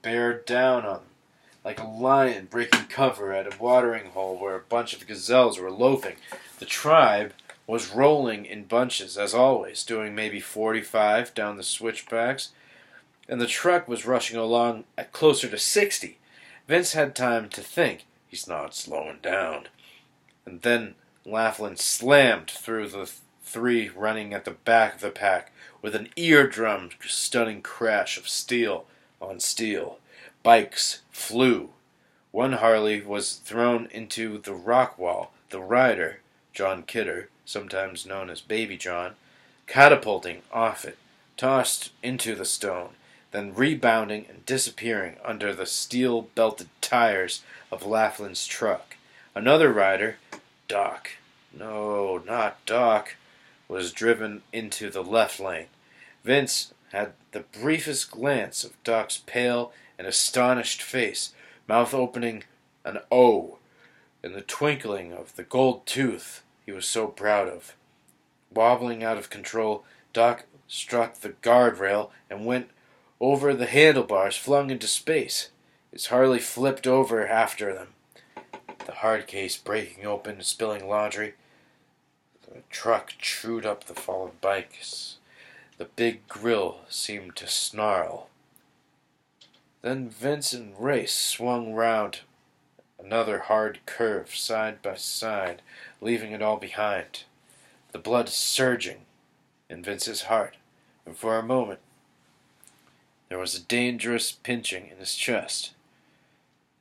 B: bear down on him, like a lion breaking cover at a watering hole where a bunch of gazelles were loafing. The tribe was rolling in bunches, as always, doing maybe 45 down the switchbacks, and the truck was rushing along at closer to 60. Vince had time to think, he's not slowing down. And then Laughlin slammed through the three running at the back of the pack with an eardrum-stunning crash of steel on steel. Bikes flew. One Harley was thrown into the rock wall. The rider, John Kidder, sometimes known as Baby John, catapulting off it, tossed into the stone, then rebounding and disappearing under the steel-belted tires of Laughlin's truck. Another rider, Doc, no, not Doc, was driven into the left lane. Vince had the briefest glance of Doc's pale and astonished face, mouth opening an O, in the twinkling of the gold tooth he was so proud of. Wobbling out of control, Doc struck the guardrail and went over the handlebars, flung into space. His Harley flipped over after them, the hard case breaking open and spilling laundry. The truck chewed up the fallen bikes. The big grill seemed to snarl. Then Vince and Race swung round another hard curve side by side, leaving it all behind. The blood surging in Vince's heart, and for a moment there was a dangerous pinching in his chest.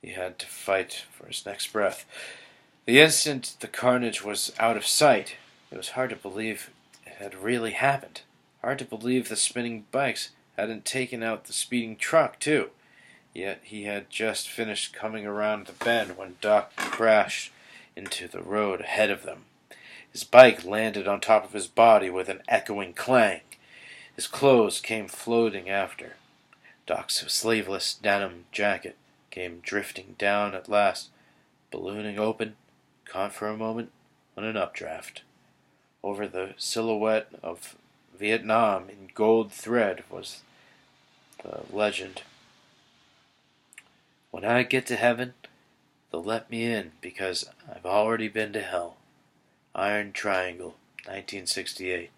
B: He had to fight for his next breath. The instant the carnage was out of sight, it was hard to believe it had really happened. Hard to believe the spinning bikes hadn't taken out the speeding truck, too. Yet he had just finished coming around the bend when Doc crashed into the road ahead of them. His bike landed on top of his body with an echoing clang. His clothes came floating after. Doc's sleeveless denim jacket came drifting down at last, ballooning open, caught for a moment on an updraft. Over the silhouette of Vietnam in gold thread was the legend, "When I get to heaven, they'll let me in because I've already been to hell." Iron Triangle, 1968.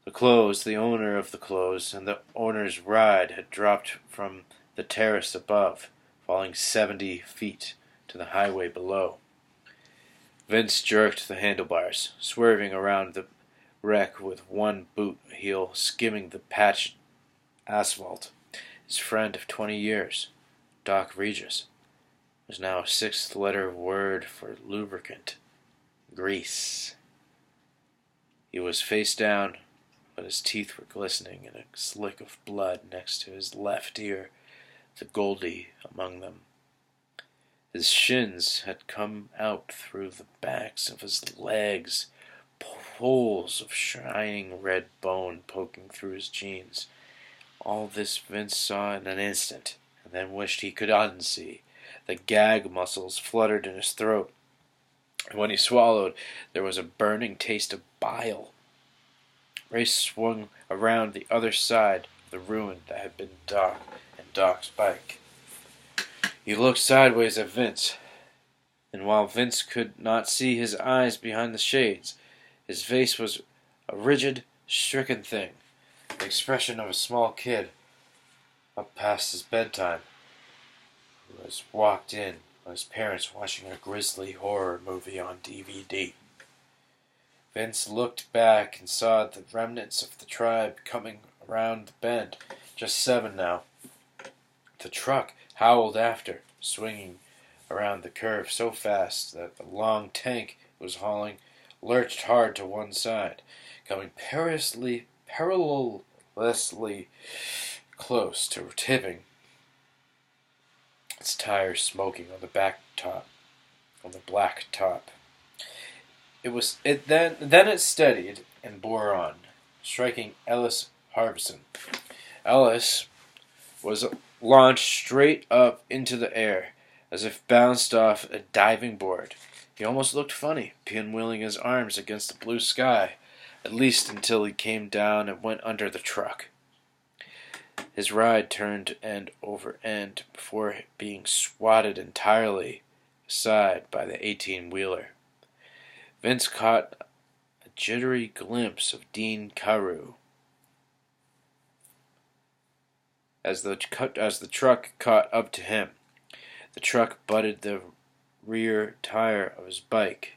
A: The owner of the clothes, and the owner's ride had dropped from the terrace above, falling 70 feet to the highway below. Vince jerked the handlebars, swerving around the wreck with one boot heel skimming the patched asphalt. His friend of 20 years, Doc Regis, was now a sixth-letter word for lubricant: grease. He was face down, but his teeth were glistening in a slick of blood next to his left ear, the Goldie among them. His shins had come out through the backs of his legs, poles of shining red bone poking through his jeans. All this Vince saw in an instant, and then wished he could unsee. The gag muscles fluttered in his throat, and when he swallowed, there was a burning taste of bile. Ray swung around the other side of the ruin that had been Doc and Doc's bike. He looked sideways at Vince, and while Vince could not see his eyes behind the shades, his face was a rigid, stricken thing, the expression of a small kid up past his bedtime, who has walked in on his parents watching a grisly horror movie on DVD. Vince looked back and saw the remnants of the tribe coming around the bend, just 7 now. The truck howled after, swinging around the curve so fast that the long tank it was hauling lurched hard to one side, coming perilously close to tipping, its tires smoking on the black top. Then it steadied and bore on, striking Ellis Harbison. Ellis was launched straight up into the air, as if bounced off a diving board. He almost looked funny, pinwheeling his arms against the blue sky, at least until he came down and went under the truck. His ride turned end over end before being swatted entirely aside by the 18-wheeler. Vince caught a jittery glimpse of Dean Carew as the truck caught up to him. The truck butted the rear tire of his bike.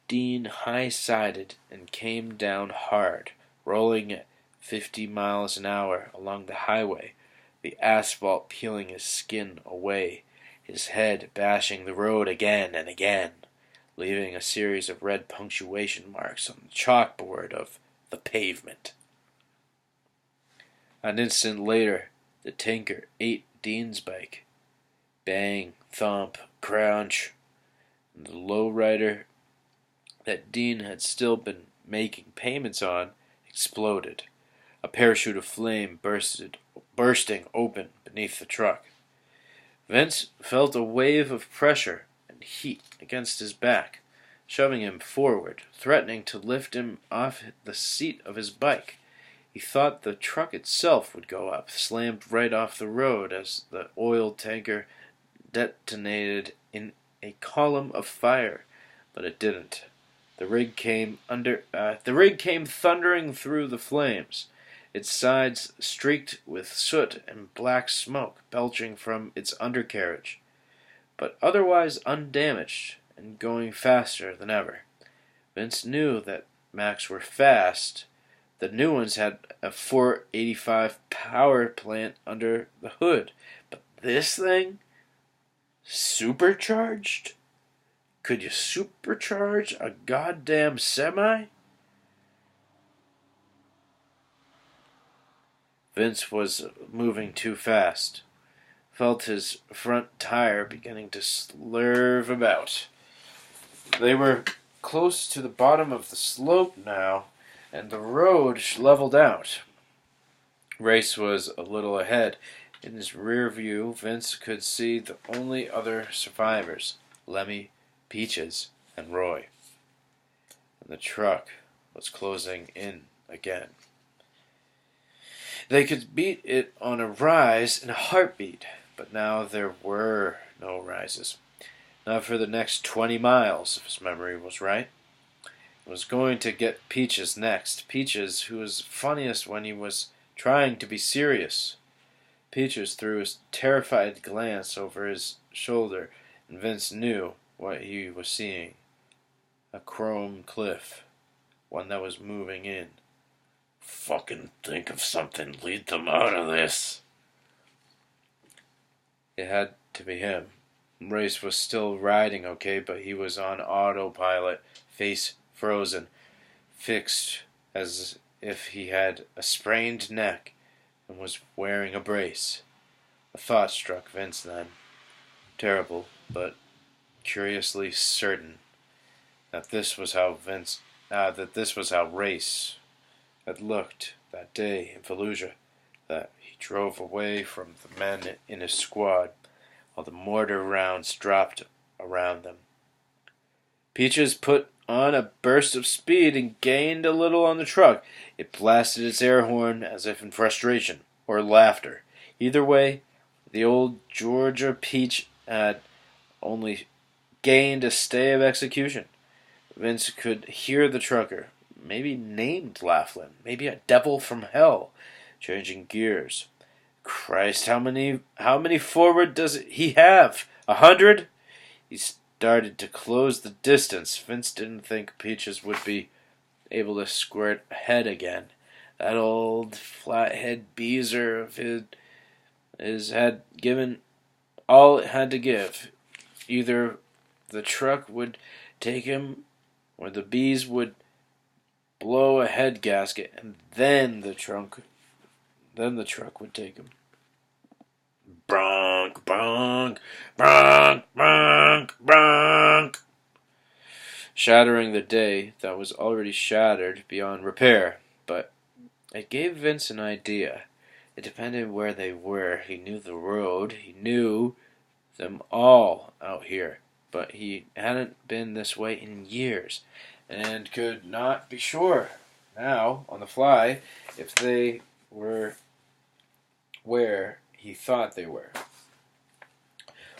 A: Dean high-sided and came down hard, rolling at 50 miles an hour along the highway, the asphalt peeling his skin away, his head bashing the road again and again, leaving a series of red punctuation marks on the chalkboard of the pavement. An instant later, the tanker ate Dean's bike. Bang, thump, crunch, and the lowrider that Dean had still been making payments on exploded, a parachute of flame bursting open beneath the truck. Vince felt a wave of pressure and heat against his back, shoving him forward, threatening to lift him off the seat of his bike. He thought the truck itself would go up, slammed right off the road as the oil tanker detonated in a column of fire, but it didn't. The rig came thundering through the flames, its sides streaked with soot and black smoke belching from its undercarriage, but otherwise undamaged and going faster than ever. Vince knew that Macs were fast. The new ones had a 485 power plant under the hood, but this thing? Supercharged? Could you supercharge a goddamn semi? Vince was moving too fast. Felt his front tire beginning to slurve about. They were close to the bottom of the slope now, and the road leveled out. Race was a little ahead. In his rear view, Vince could see the only other survivors, Lemmy, Peaches, and Roy. And the truck was closing in again. They could beat it on a rise in a heartbeat, but now there were no rises. Not for the next 20 miles, if his memory was right. was going to get Peaches next. Peaches, who was funniest when he was trying to be serious. Peaches threw a terrified glance over his shoulder, and Vince knew what he was seeing. A chrome cliff. One that was moving in.
B: Fucking think of something. Lead them out of this.
A: It had to be him. Race was still riding okay, but he was on autopilot, face frozen, fixed as if he had a sprained neck and was wearing a brace. A thought struck Vince then. Terrible, but curiously certain that this was how Race had looked that day in Fallujah, that he drove away from the men in his squad while the mortar rounds dropped around them. Peaches put on a burst of speed and gained a little on the truck. It blasted its air horn as if in frustration or laughter. Either way, the old Georgia Peach had only gained a stay of execution. Vince could hear the trucker, maybe named Laughlin, maybe a devil from hell, changing gears. Christ, how many forward does he have? 100? He started to close the distance. Vince didn't think Peaches would be able to squirt ahead again. That old flathead beezer of his had given all it had to give. Either the truck would take him, or the bees would blow a head gasket, and then the truck would take him.
B: Bronk, bronk, bronk, bronk, bronk.
A: Shattering the day that was already shattered beyond repair, but it gave Vince an idea. It depended where they were. He knew the road. He knew them all out here, but he hadn't been this way in years, and could not be sure now, on the fly, if they were where he thought they were.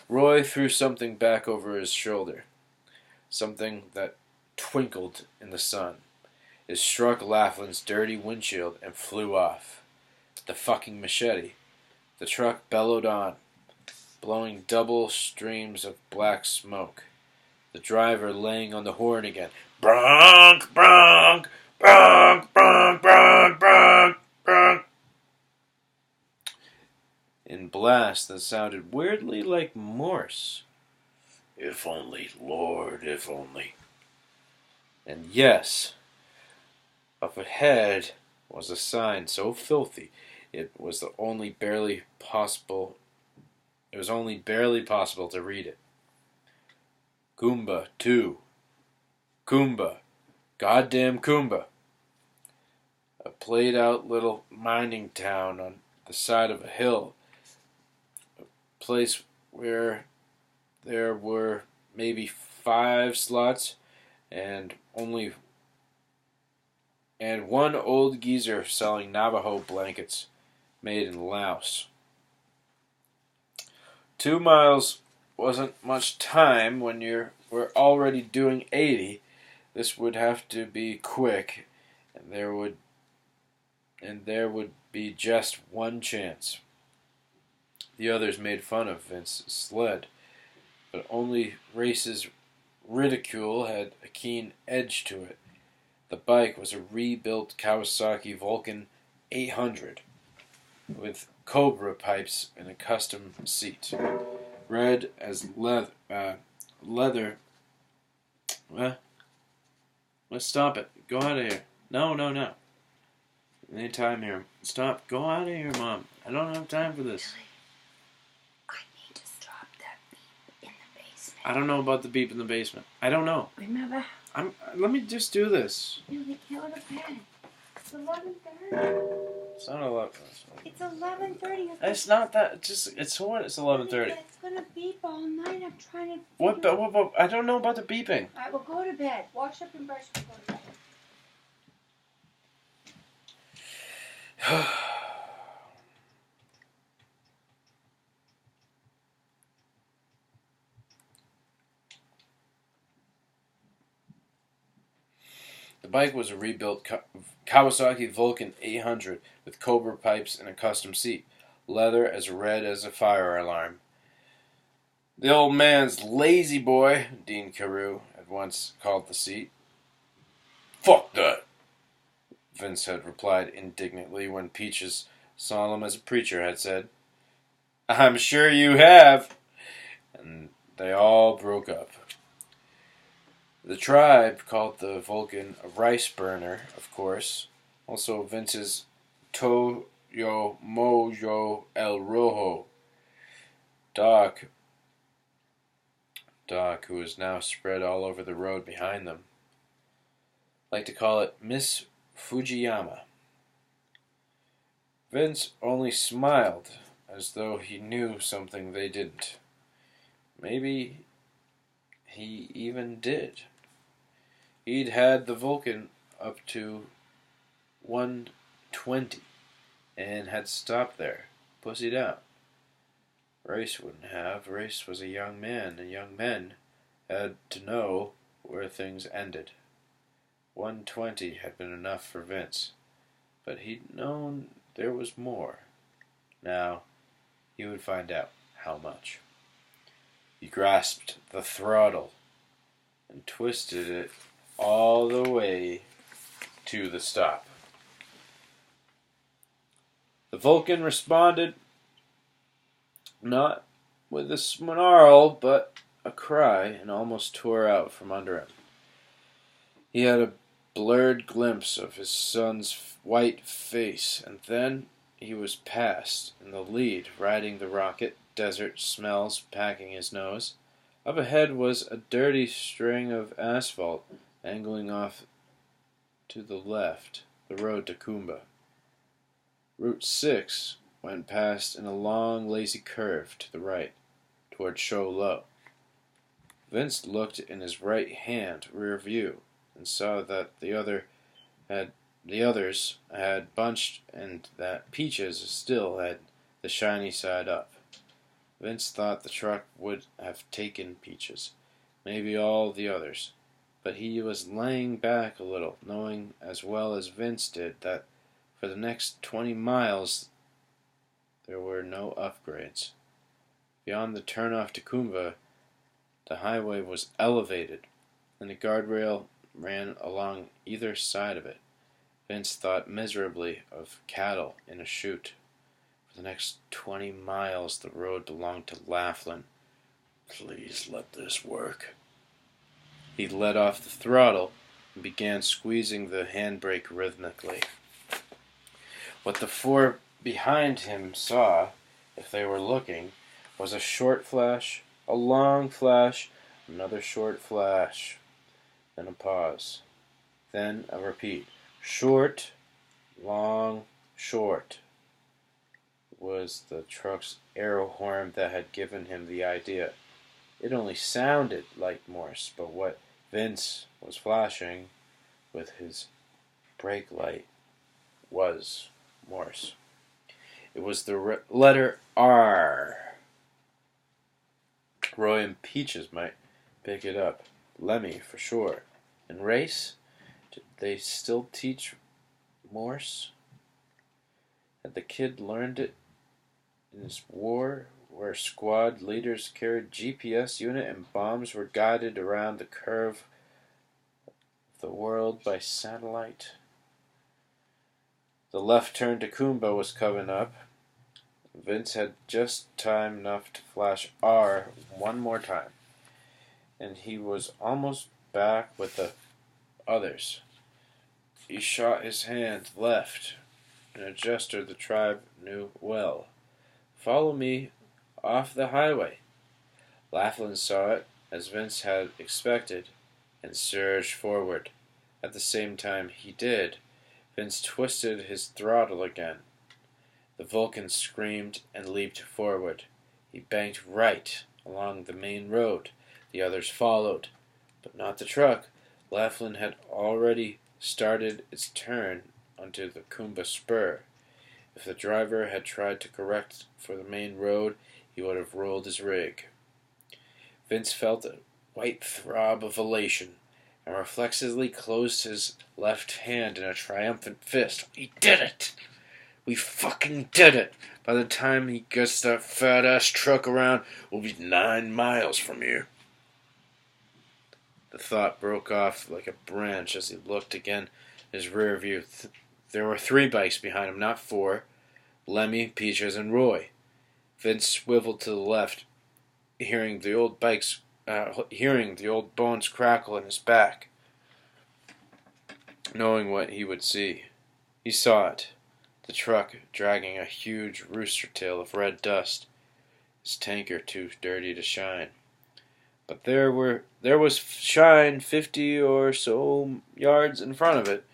A: Roy threw something back over his shoulder, something that twinkled in the sun. It struck Laughlin's dirty windshield and flew off. The fucking machete. The truck bellowed on, blowing double streams of black smoke. The driver laying on the horn again.
B: Bronk, bronk, bronk, bronk, bronk, bronk, bronk.
A: In blast that sounded weirdly like Morse.
B: If only, Lord, if only.
A: And yes, up ahead was a sign so filthy it was only barely possible to read it. Kumba 2. Kumba. Goddamn Kumba. A played out little mining town on the side of a hill. A place where there were maybe 5 slots and one old geezer selling Navajo blankets made in Laos. 2 miles wasn't much time when we're already doing 80. This would have to be quick, and there would be just one chance. The others made fun of Vince's sled, but only Race's ridicule had a keen edge to it. The bike was a rebuilt Kawasaki Vulcan 800 with Cobra pipes and a custom seat. Red as leather. Let's stop it. Go out of here. No. Any time here. Stop. Go out of here, Mom. I don't have time for this.
C: Billy, I need to stop that beep in the basement.
A: I don't know about the beep in the basement. I don't know.
C: Remember?
A: Let me just do this.
C: Billy, go to bed. It's 11:30.
A: It's not 11.
C: It's 11:30.
A: It's not that. It's what? It's 11:30.
C: It's gonna beep all night. I'm trying to.
A: What? I don't know about the beeping.
C: I will go to bed. Wash up and brush and go to bed.
A: bike was a rebuilt Kawasaki Vulcan 800 with Cobra pipes and a custom seat, leather as red as a fire alarm. The old man's lazy boy, Dean Carew had once called the seat. "Fuck that," Vince had replied indignantly when Peaches, solemn as a preacher, had said, "I'm sure you have." And they all broke up. The tribe called the Vulcan a rice burner, of course. Also Vince's Toyo Mojo El Rojo. Doc, who is now spread all over the road behind them, like to call it Miss Fujiyama. Vince only smiled, as though he knew something they didn't. Maybe he even did. He'd had the Vulcan up to 120 and had stopped there, pussied out. Race wouldn't have. Race was a young man, and young men had to know where things ended. 120 had been enough for Vince, but he'd known there was more. Now, he would find out how much. He grasped the throttle and twisted it all the way to the stop. The Vulcan responded not with a snarl, but a cry, and almost tore out from under him. He had a blurred glimpse of his son's white face, and then he was past, in the lead, riding the rocket, desert smells packing his nose. Up ahead was a dirty string of asphalt, angling off to the left, the road to Kumba. Route 6 went past in a long, lazy curve to the right, toward Show Low. Vince looked in his right-hand rear view and saw that the others had bunched and that Peaches still had the shiny side up. Vince thought the truck would have taken Peaches, maybe all the others, but he was laying back a little, knowing as well as Vince did that for the next 20 miles there were no upgrades. Beyond the turnoff to Kumba, the highway was elevated, and the guardrail ran along either side of it. Vince thought miserably of cattle in a chute. For the next 20 miles the road belonged to Laughlin. Please let this work. He let off the throttle and began squeezing the handbrake rhythmically. What the four behind him saw, if they were looking, was a short flash, a long flash, another short flash, then a pause, then a repeat. Short, long, short was the truck's aero horn that had given him the idea. It only sounded like Morse, but what Vince was flashing with his brake light was Morse. It was the letter R. Roy and Peaches might pick it up. Lemmy, for sure. And Race? Did they still teach Morse? Had the kid learned it in his war, where squad leaders carried GPS unit and bombs were guided around the curve of the world by satellite? The left turn to Kumba was coming up. Vince had just time enough to flash R one more time, and he was almost back with the others. He shot his hand left, in a gesture the tribe knew well. Follow me off the highway. Laughlin saw it, as Vince had expected, and surged forward. At the same time he did, Vince twisted his throttle again. The Vulcan screamed and leaped forward. He banked right along the main road. The others followed, but not the truck. Laughlin had already started its turn onto the Kumba spur. If the driver had tried to correct for the main road, he would have rolled his rig. Vince felt a white throb of elation.
B: and reflexively closed his left hand in a triumphant fist. "We did it! We fucking did it! By the time he gets that fat-ass truck around, we'll be 9 miles from here." The thought broke off like a branch as he looked again in his rear view. There were 3 bikes behind him, not 4. Lemmy, Peaches, and Roy. Vince swiveled to the left, hearing the old bones crackle in his back, knowing what he would see. He saw it. The truck dragging a huge rooster tail of red dust, his tanker too dirty to shine. But there was shine 50 or so yards in front of it.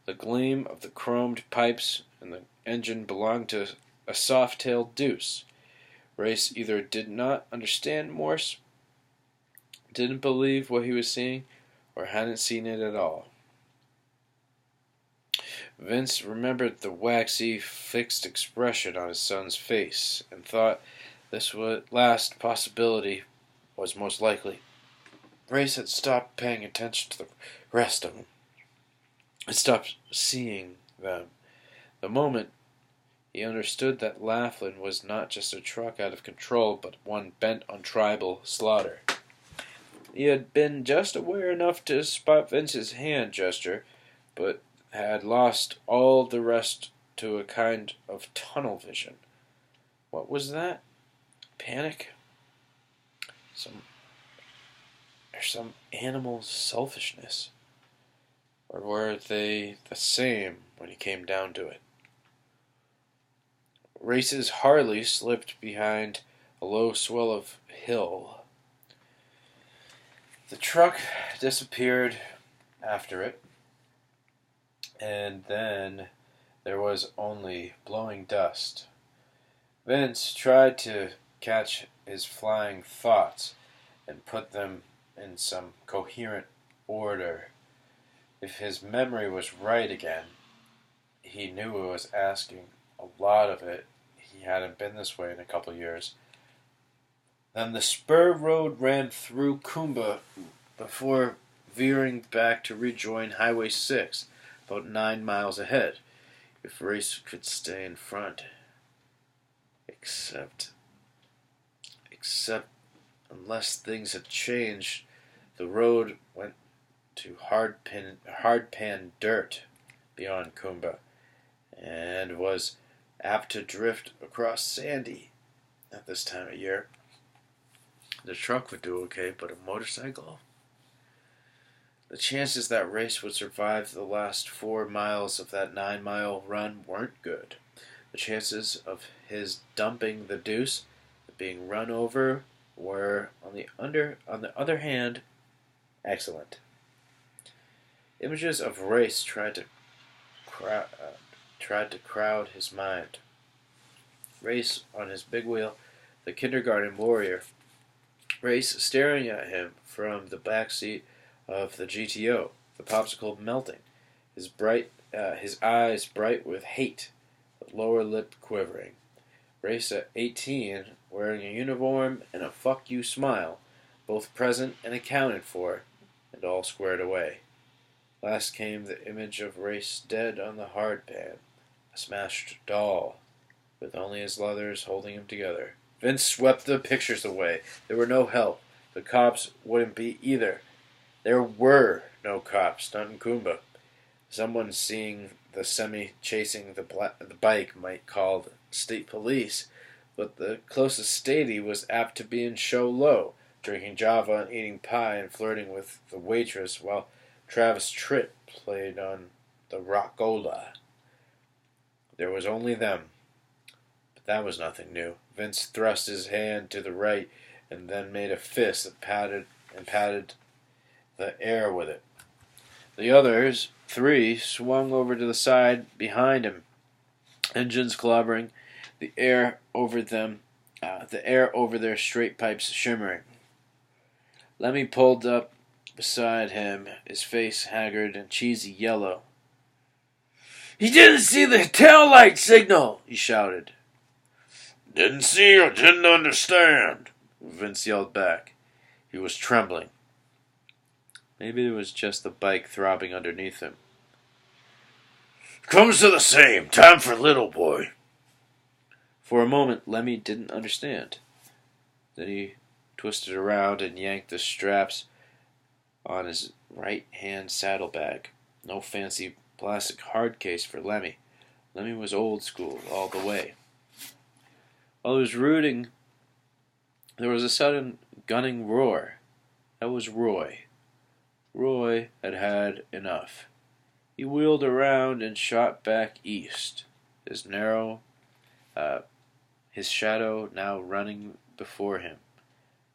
B: The gleam of the chromed pipes and the engine belonged to a soft-tailed deuce. Race either did not understand Morse, didn't believe what he was seeing, or hadn't seen it at all. Vince remembered the waxy, fixed expression on his son's face, and thought this last possibility was most likely. Race had stopped paying attention to the rest of them. Had stopped seeing them. The moment he understood that Laughlin was not just a truck out of control, but one bent on tribal slaughter. He had been just aware enough to spot Vince's hand gesture, but had lost all the rest to a kind of tunnel vision. What was that? Panic? Some animal's selfishness? Or were they the same when he came down to it? Race's Harley slipped behind a low swell of hill. The truck disappeared after it, and then there was only blowing dust. Vince tried to catch his flying thoughts and put them in some coherent order. If his memory was right again, he knew it was asking a lot of it. He hadn't been this way in a couple years. Then the spur road ran through Kumba before veering back to rejoin Highway 6, about 9 miles ahead, if Race could stay in front. Except unless things had changed, the road went to hard-pan dirt beyond Kumba, and was apt to drift across sandy at this time of year. The truck would do okay, but a motorcycle? The chances that Race would survive the last 4 miles of that 9-mile run weren't good. The chances of his dumping the deuce, of being run over, were, on the other hand, excellent. Images of Race tried to crowd his mind. Race on his big wheel, the kindergarten warrior. Race staring at him from the back seat of the GTO, the popsicle melting, his eyes bright with hate, the lower lip quivering. Race at 18, wearing a uniform and a fuck you smile, both present and accounted for, and all squared away. Last came the image of Race dead on the hardpan, a smashed doll, with only his leathers holding him together. Vince swept the pictures away. There were no help. The cops wouldn't be either. There were no cops, not in Kumba. Someone seeing the semi chasing the bike might call the state police, but the closest statey was apt to be in Show Low, drinking Java and eating pie and flirting with the waitress while Travis Tritt played on the rockola. There was only them. But that was nothing new. Vince thrust his hand to the right and then made a fist that patted the air with it. The others, 3, swung over to the side behind him, engines clobbering, the air over their straight pipes shimmering. Lemmy pulled up beside him, his face haggard and cheesy yellow. "He didn't see the tail light signal!" he shouted. "Didn't see or didn't understand," Vince yelled back. He was trembling. Maybe it was just the bike throbbing underneath him.
D: Comes to the same. Time for little boy.
B: For a moment, Lemmy didn't understand. Then he twisted around and yanked the straps on his right-hand saddlebag. No fancy plastic hard case for Lemmy. Lemmy was old school all the way. While he was rooting, there was a sudden gunning roar. That was Roy. Roy had had enough. He wheeled around and shot back east, his shadow now running before him,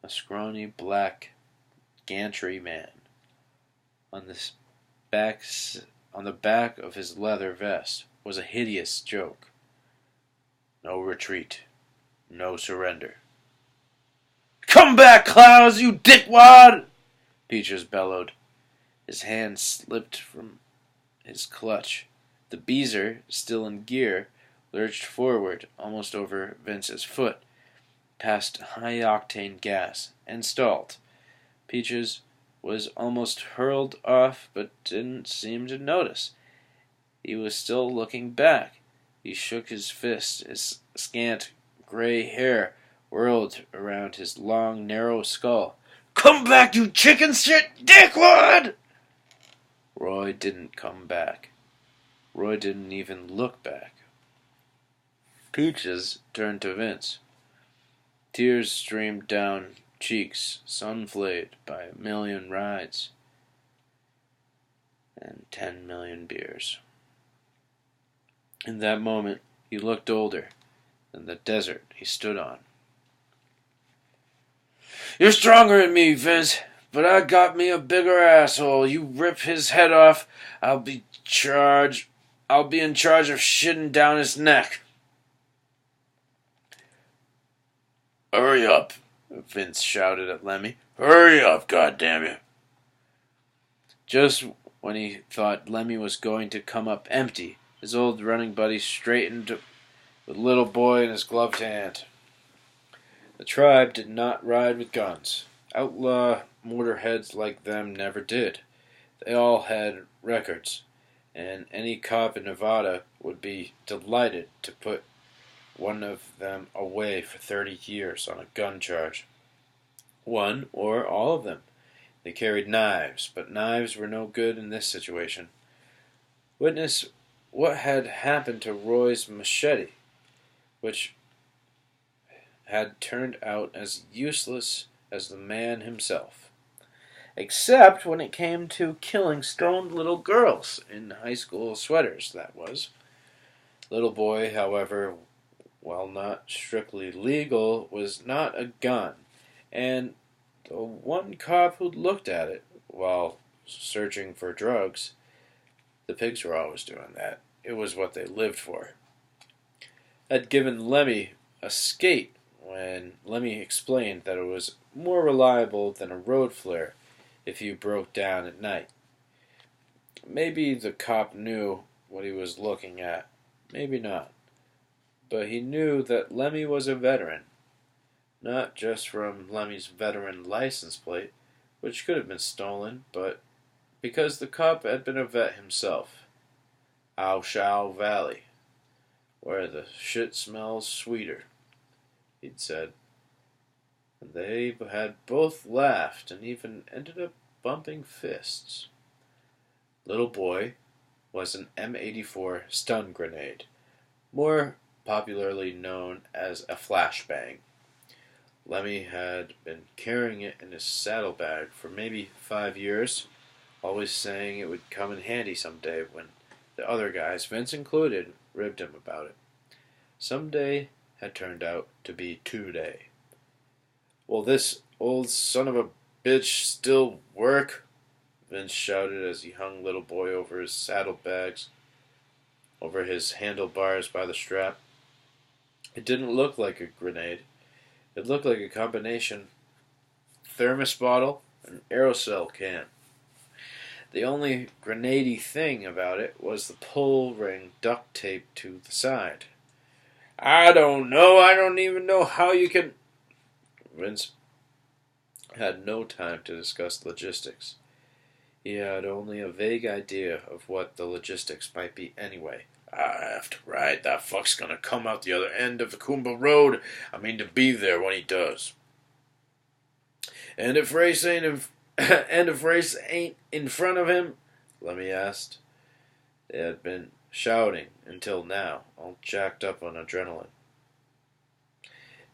B: a scrawny black gantry man. On the back of his leather vest was a hideous joke. No retreat. No surrender.
D: Come back, Clowes, you dickwad!
B: Peaches bellowed. His hand slipped from his clutch. The Beezer, still in gear, lurched forward almost over Vince's foot, past high-octane gas, and stalled. Peaches was almost hurled off, but didn't seem to notice. He was still looking back. He shook his fist. His scant gray hair whirled around his long, narrow skull.
D: Come back, you chicken shit dickwad!
B: Roy didn't come back. Roy didn't even look back. Peaches turned to Vince. Tears streamed down cheeks, sun-flayed by a million rides and 10 million beers. In that moment, he looked older than the desert he stood on.
D: You're stronger than me, Vince, but I got me a bigger asshole. You rip his head off, I'll be in charge of shitting down his neck. Hurry up, Vince shouted at Lemmy. Hurry up, goddammit.
B: Just when he thought Lemmy was going to come up empty, his old running buddy straightened with Little Boy in his gloved hand. The tribe did not ride with guns. Outlaw motorheads like them never did. They all had records, and any cop in Nevada would be delighted to put one of them away for 30 years on a gun charge. One or all of them. They carried knives, but knives were no good in this situation. Witness what had happened to Roy's machete, which had turned out as useless as the man himself. Except when it came to killing stoned little girls in high school sweaters, that was. Little Boy, however, while not strictly legal, was not a gun, and the one cop who'd looked at it while searching for drugs, the pigs were always doing that. It was what they lived for. Had given Lemmy a skate when Lemmy explained that it was more reliable than a road flare if you broke down at night. Maybe the cop knew what he was looking at. Maybe not. But he knew that Lemmy was a veteran. Not just from Lemmy's veteran license plate, which could have been stolen, but because the cop had been a vet himself. Ow Valley, where the shit smells sweeter, he'd said. And they had both laughed and even ended up bumping fists. Little Boy was an M84 stun grenade, more popularly known as a flashbang. Lemmy had been carrying it in his saddlebag for maybe 5 years, always saying it would come in handy someday when the other guys, Vince included, ribbed him about it. Someday had turned out to be today. Will this old son of a bitch still work? Vince shouted as he hung Little Boy over his saddlebags, over his handlebars by the strap. It didn't look like a grenade. It looked like a combination thermos bottle and aerosol can. The only grenady thing about it was the pull ring duct taped to the side. I don't know. I don't even know how you can... Vince had no time to discuss logistics.
A: He had only a vague idea of what the logistics might be anyway.
B: I have to ride. That fuck's gonna come out the other end of the Coomba Road. I mean to be there when he does. And if race ain't in front of him, Lemmy asked. They had been shouting until now, all jacked up on adrenaline.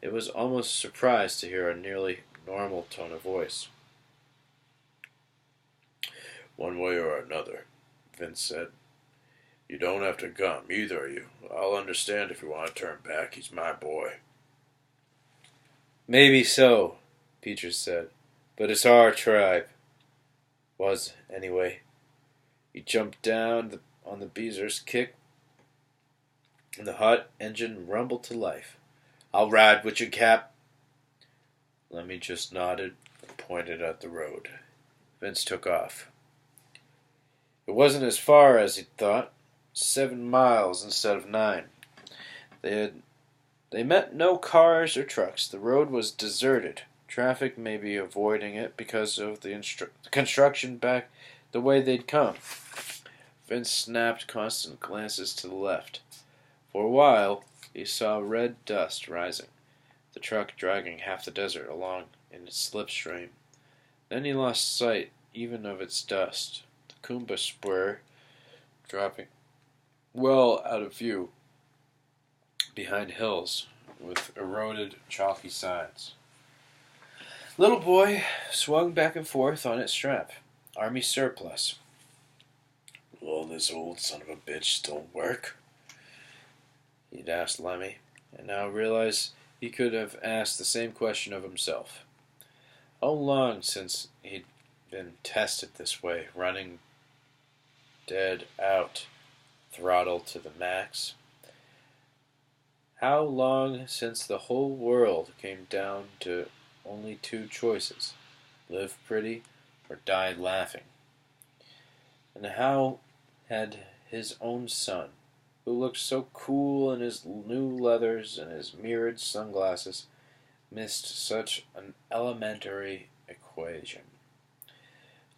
B: It was almost a surprise to hear a nearly normal tone of voice. One way or another, Vince said. You don't have to come, either of you. I'll understand if you want to turn back. He's my boy.
A: Maybe so, Peaches said. But it's our tribe. Was, anyway. He jumped down on the Beezer's kick, and the hot engine rumbled to life. I'll ride with you, Cap. Lemmy just nodded and pointed at the road. Vince took off. It wasn't as far as he'd thought. 7 miles instead of 9. They met no cars or trucks. The road was deserted. Traffic may be avoiding it because of the construction back the way they'd come. Vince snapped constant glances to the left. For a while, he saw red dust rising, the truck dragging half the desert along in its slipstream. Then he lost sight even of its dust, the Coomba spur dropping well out of view behind hills with eroded, chalky sides. Little boy swung back and forth on its strap. Army surplus. Will this old son of a bitch still work? He'd asked Lemmy, and now realized he could have asked the same question of himself. How long since he'd been tested this way, running dead out, throttle to the max? How long since the whole world came down to only 2 choices, live pretty or die laughing? And how had his own son, who looked so cool in his new leathers and his mirrored sunglasses, missed such an elementary equation?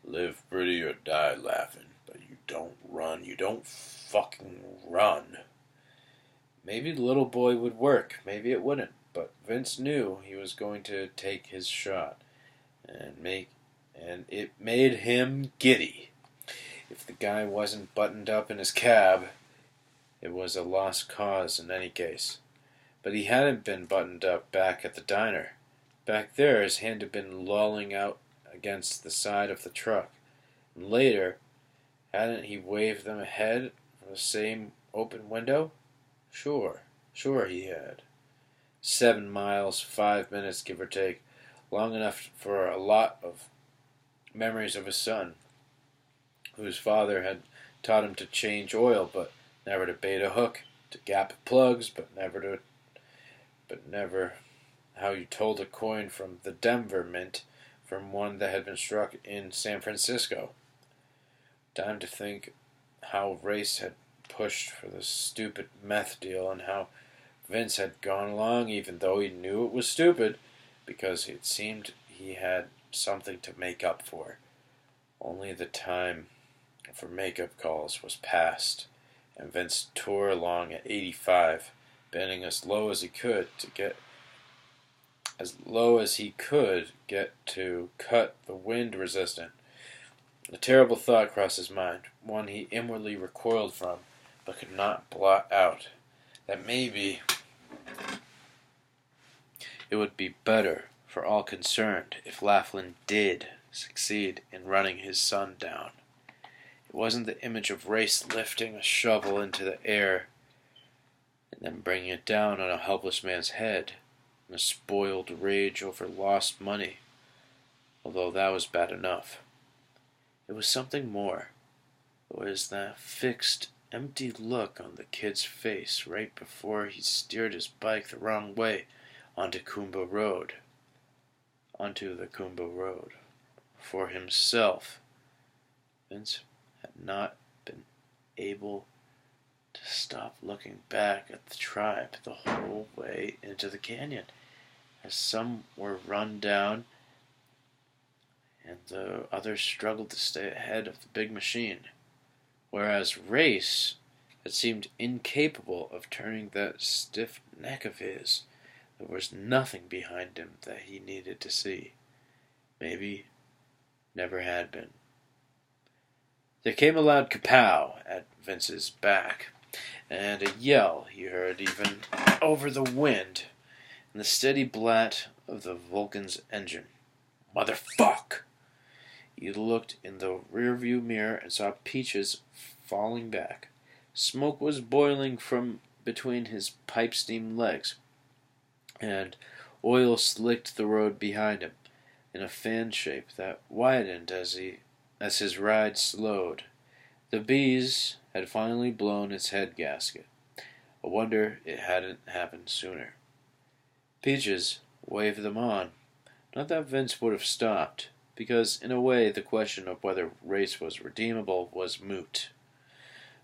A: Live pretty or die laughing, but you don't run. You don't fucking run. Maybe the little boy would work, maybe it wouldn't, but Vince knew he was going to take his shot, and it made him giddy. If the guy wasn't buttoned up in his cab, it was a lost cause in any case. But he hadn't been buttoned up back at the diner. Back there, his hand had been lolling out against the side of the truck. And later, hadn't he waved them ahead from the same open window? Sure he had. 7 miles, 5 minutes, give or take. Long enough for a lot of memories of his son, whose father had taught him to change oil, but never to bait a hook, to gap plugs, but never how you told a coin from the Denver Mint from one that had been struck in San Francisco. Time to think how Race had pushed for the stupid meth deal, and how Vince had gone along even though he knew it was stupid, because it seemed he had something to make up for. Only the time for makeup calls was past, and Vince tore along at 85, bending as low as he could to cut the wind resistant. A terrible thought crossed his mind, one he inwardly recoiled from, but could not blot out, that maybe it would be better for all concerned if Laughlin did succeed in running his son down. It wasn't the image of Race lifting a shovel into the air and then bringing it down on a helpless man's head in a spoiled rage over lost money, although that was bad enough. It was something more. It was that fixed, empty look on the kid's face right before he steered his bike the wrong way onto the Coomba Road. For himself, Vince had not been able to stop looking back at the tribe the whole way into the canyon, as some were run down
D: and the others struggled to stay ahead of the big machine, whereas Race had seemed incapable of turning that stiff neck of his. There was nothing behind him that he needed to see. Maybe never had been. There came a loud kapow at Vince's back, and a yell he heard even over the wind, and the steady blat of the Vulcan's engine. Motherfuck! He looked in the rearview mirror and saw Peaches falling back. Smoke was boiling from between his pipe-steam legs, and oil slicked the road behind him in a fan shape that widened as his ride slowed. The bees had finally blown its head gasket. A wonder it hadn't happened sooner. Peaches waved them on. Not that Vince would have stopped, because in a way the question of whether Race was redeemable was moot.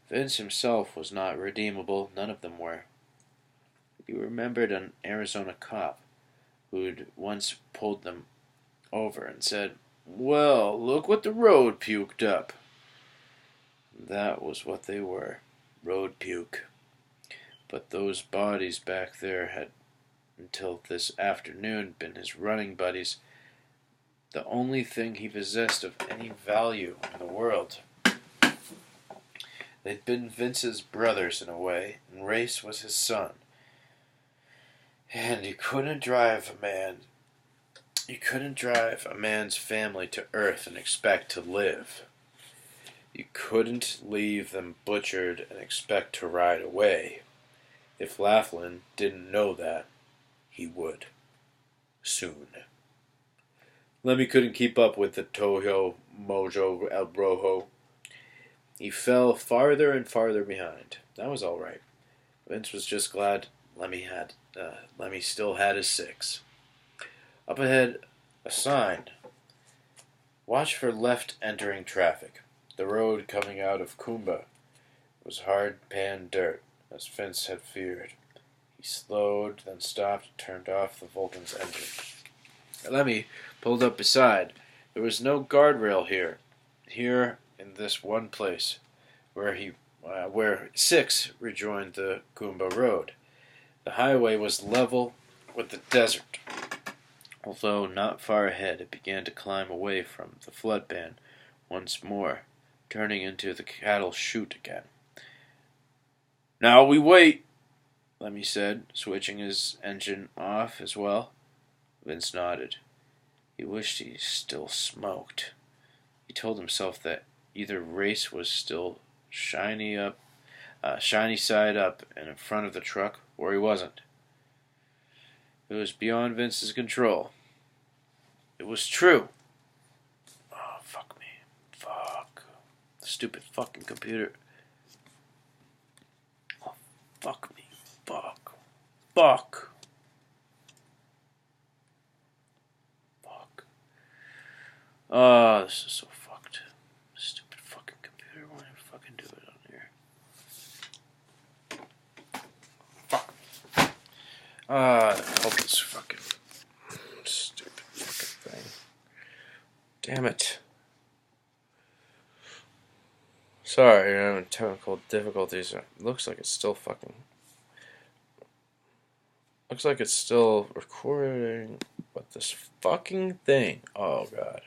D: Vince himself was not redeemable, none of them were. He remembered an Arizona cop who'd once pulled them over and said, "Well, look what the road puked up." That was what they were, road puke. But those bodies back there had, until this afternoon, been his running buddies, the only thing he possessed of any value in the world. They'd been Vince's brothers in a way, and Race was his son. And you couldn't drive a man's family to Earth and expect to live. You couldn't leave them butchered and expect to ride away. If Laughlin didn't know that, he would. Soon. Lemmy couldn't keep up with the Toho Mojo El Rojo. He fell farther and farther behind. That was all right. Vince was just glad Lemmy still had his 6. Up ahead, a sign. Watch for left entering traffic. The road coming out of Kumba was hard pan dirt, as Vince had feared. He slowed, then stopped and turned off the Vulcan's engine. Lemmy pulled up beside. There was no guardrail here. Here, in this one place, where 6 rejoined the Kumba Road. The highway was level with the desert. Although not far ahead, it began to climb away from the flood ban once more, turning into the cattle chute again. "Now we wait," Lemmy said, switching his engine off as well. Vince nodded. He wished he still smoked. He told himself that either Race was still shiny side up and in front of the truck, or he wasn't. It was beyond Vince's control. It was true. Oh, fuck me. Fuck. The stupid fucking computer. Oh, fuck me. Fuck. Fuck. Fuck. Oh, this is so fucked. Stupid fucking computer. Why did I fucking do it on here? Fuck. I hope this fucking stupid fucking thing. Damn it. Sorry, I'm having technical difficulties. It looks like it's still recording. But this fucking thing. Oh god.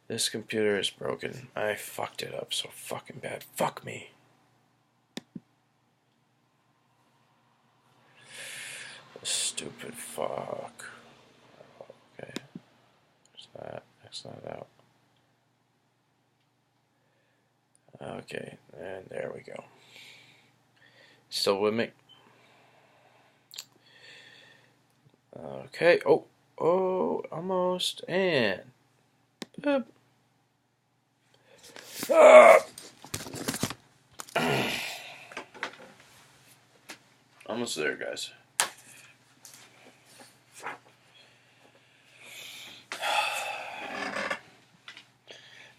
D: This computer is broken. I fucked it up so fucking bad. Fuck me. Stupid fuck. Okay. There's that. X that out. Okay, and there we go. Still with me? Okay. Oh, almost. And boop. Ah! Almost there, guys.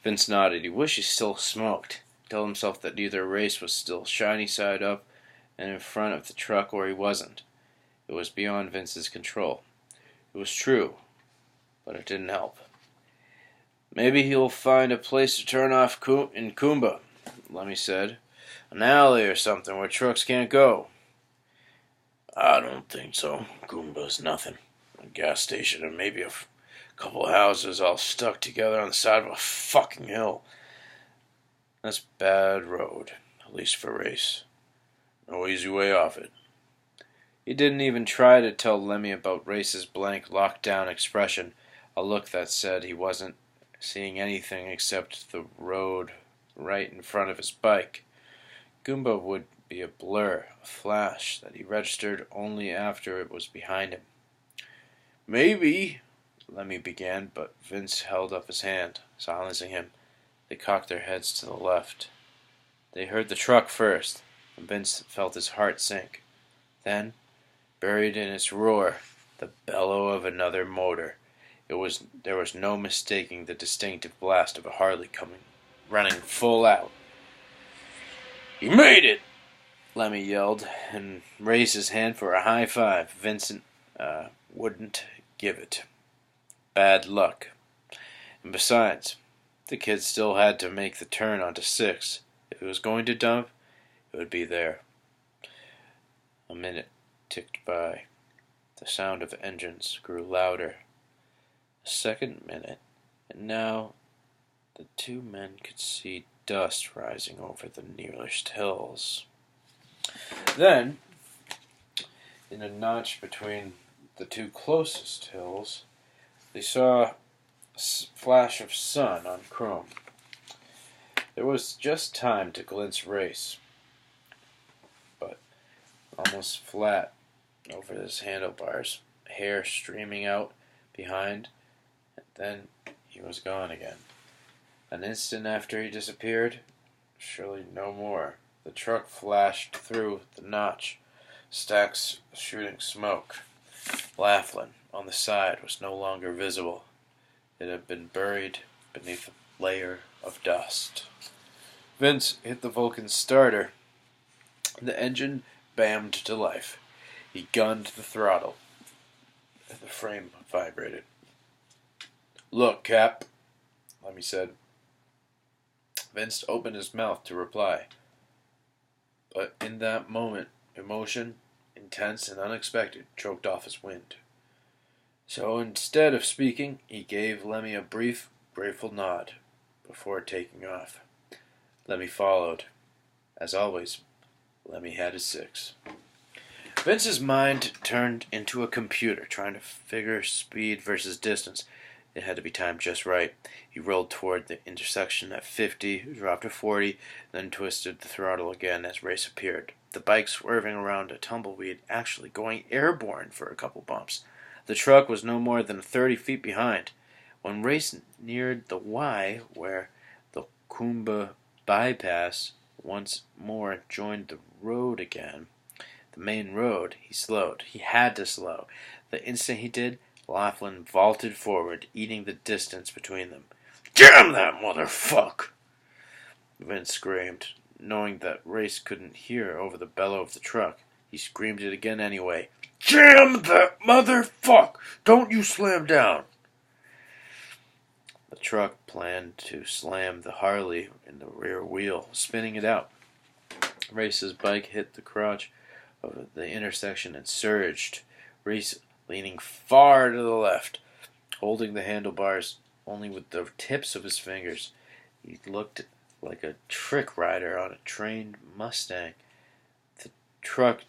D: Vince nodded. He wished he still smoked. He told himself that either Race was still shiny side up and in front of the truck, or he wasn't. It was beyond Vince's control. It was true, but it didn't help. Maybe he'll find a place to turn off in Kumba, Lemmy said. An alley or something where trucks can't go. I don't think so. Kumba's nothing. A gas station and maybe a couple of houses all stuck together on the side of a fucking hill. That's bad road, at least for race. No easy way off it. He didn't even try to tell Lemmy about Race's blank, locked-down expression, a look that said he wasn't seeing anything except the road right in front of his bike. Goomba would be a blur, a flash that he registered only after it was behind him. Maybe, Lemmy began, but Vince held up his hand, silencing him. They cocked their heads to the left. They heard the truck first, and Vince felt his heart sink. Then, buried in its roar, the bellow of another motor. There was no mistaking the distinctive blast of a Harley running full out. "He made it!" Lemmy yelled, and raised his hand for a high five. Vincent wouldn't give it. Bad luck. And besides, the kid still had to make the turn onto 6. If it was going to dump, it would be there. A minute ticked by. The sound of engines grew louder. A second minute, and now the two men could see dust rising over the nearest hills. Then, in a notch between the two closest hills, they saw a flash of sun on chrome. There was just time to glimpse Race, but almost flat over his handlebars, hair streaming out behind, and then he was gone again. An instant after he disappeared, surely no more, the truck flashed through the notch, stacks shooting smoke. Laughlin, on the side, was no longer visible. It had been buried beneath a layer of dust. Vince hit the Vulcan's starter. The engine bammed to life. He gunned the throttle, and the frame vibrated. "Look, Cap," Lemmy said. Vince opened his mouth to reply. But in that moment, emotion, intense and unexpected, choked off his wind. So instead of speaking, he gave Lemmy a brief, grateful nod before taking off. Lemmy followed. As always, Lemmy had his 6. Vince's mind turned into a computer, trying to figure speed versus distance. It had to be timed just right. He rolled toward the intersection at 50, dropped to 40, then twisted the throttle again as Race appeared. The bike swerving around a tumbleweed, actually going airborne for a couple bumps. The truck was no more than 30 feet behind. When Race neared the Y, where the Kumba bypass once more joined the road again, the main road, he slowed. He had to slow. The instant he did, Laughlin vaulted forward, eating the distance between them. "Damn that motherfuck!" Vince screamed, knowing that Race couldn't hear over the bellow of the truck. He screamed it again anyway. "Damn that motherfuck! Don't you slam down!" The truck planned to slam the Harley in the rear wheel, spinning it out. Race's bike hit the crotch of the intersection and surged. Race leaning far to the left, holding the handlebars only with the tips of his fingers. He looked like a trick rider on a trained Mustang. The truck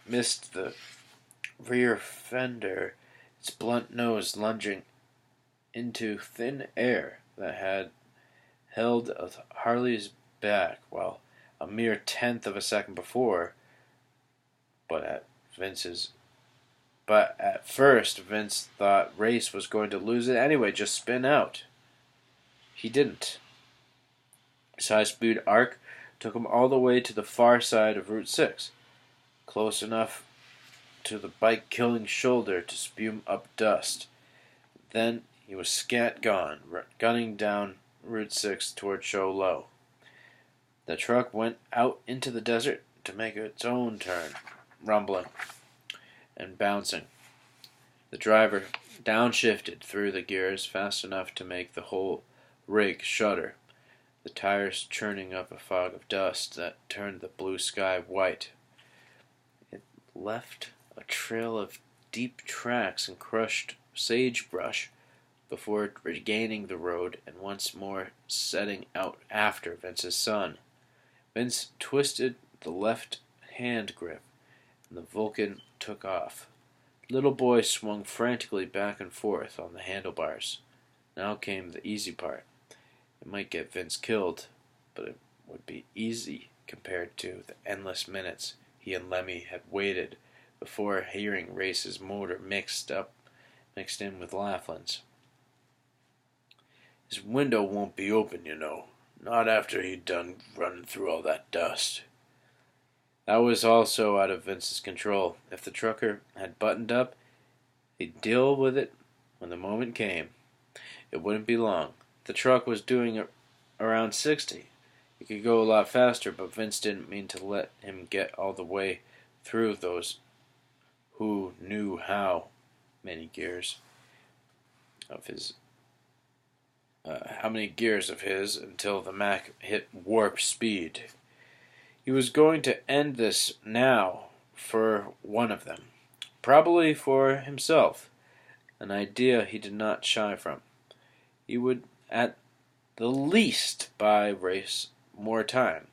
D: missed the rear fender, its blunt nose lunging into thin air that had held a Harley's back, while a mere tenth of a second before. But at first, Vince thought Race was going to lose it anyway, just spin out. He didn't. His high-speed arc took him all the way to the far side of Route 6, close enough to the bike-killing shoulder to spew up dust. Then he was scat gone, gunning down Route 6 toward Show Low. The truck went out into the desert to make its own turn, rumbling and bouncing. The driver downshifted through the gears fast enough to make the whole rig shudder, the tires churning up a fog of dust that turned the blue sky white. It left a trail of deep tracks and crushed sagebrush before regaining the road and once more setting out after Vince's son. Vince twisted the left hand grip, and the Vulcan took off. The little boy swung frantically back and forth on the handlebars. Now came the easy part. It might get Vince killed, but it would be easy compared to the endless minutes he and Lemmy had waited before hearing Race's motor mixed in with Laughlin's. His window won't be open, you know. Not after he'd done running through all that dust. That was also out of Vince's control. If the trucker had buttoned up, he'd deal with it when the moment came. It wouldn't be long. The truck was doing around 60. He could go a lot faster, but Vince didn't mean to let him get all the way through those who knew how many gears of his until the Mac hit warp speed. He was going to end this now for one of them, probably for himself, an idea he did not shy from. He would at the least buy Race more time.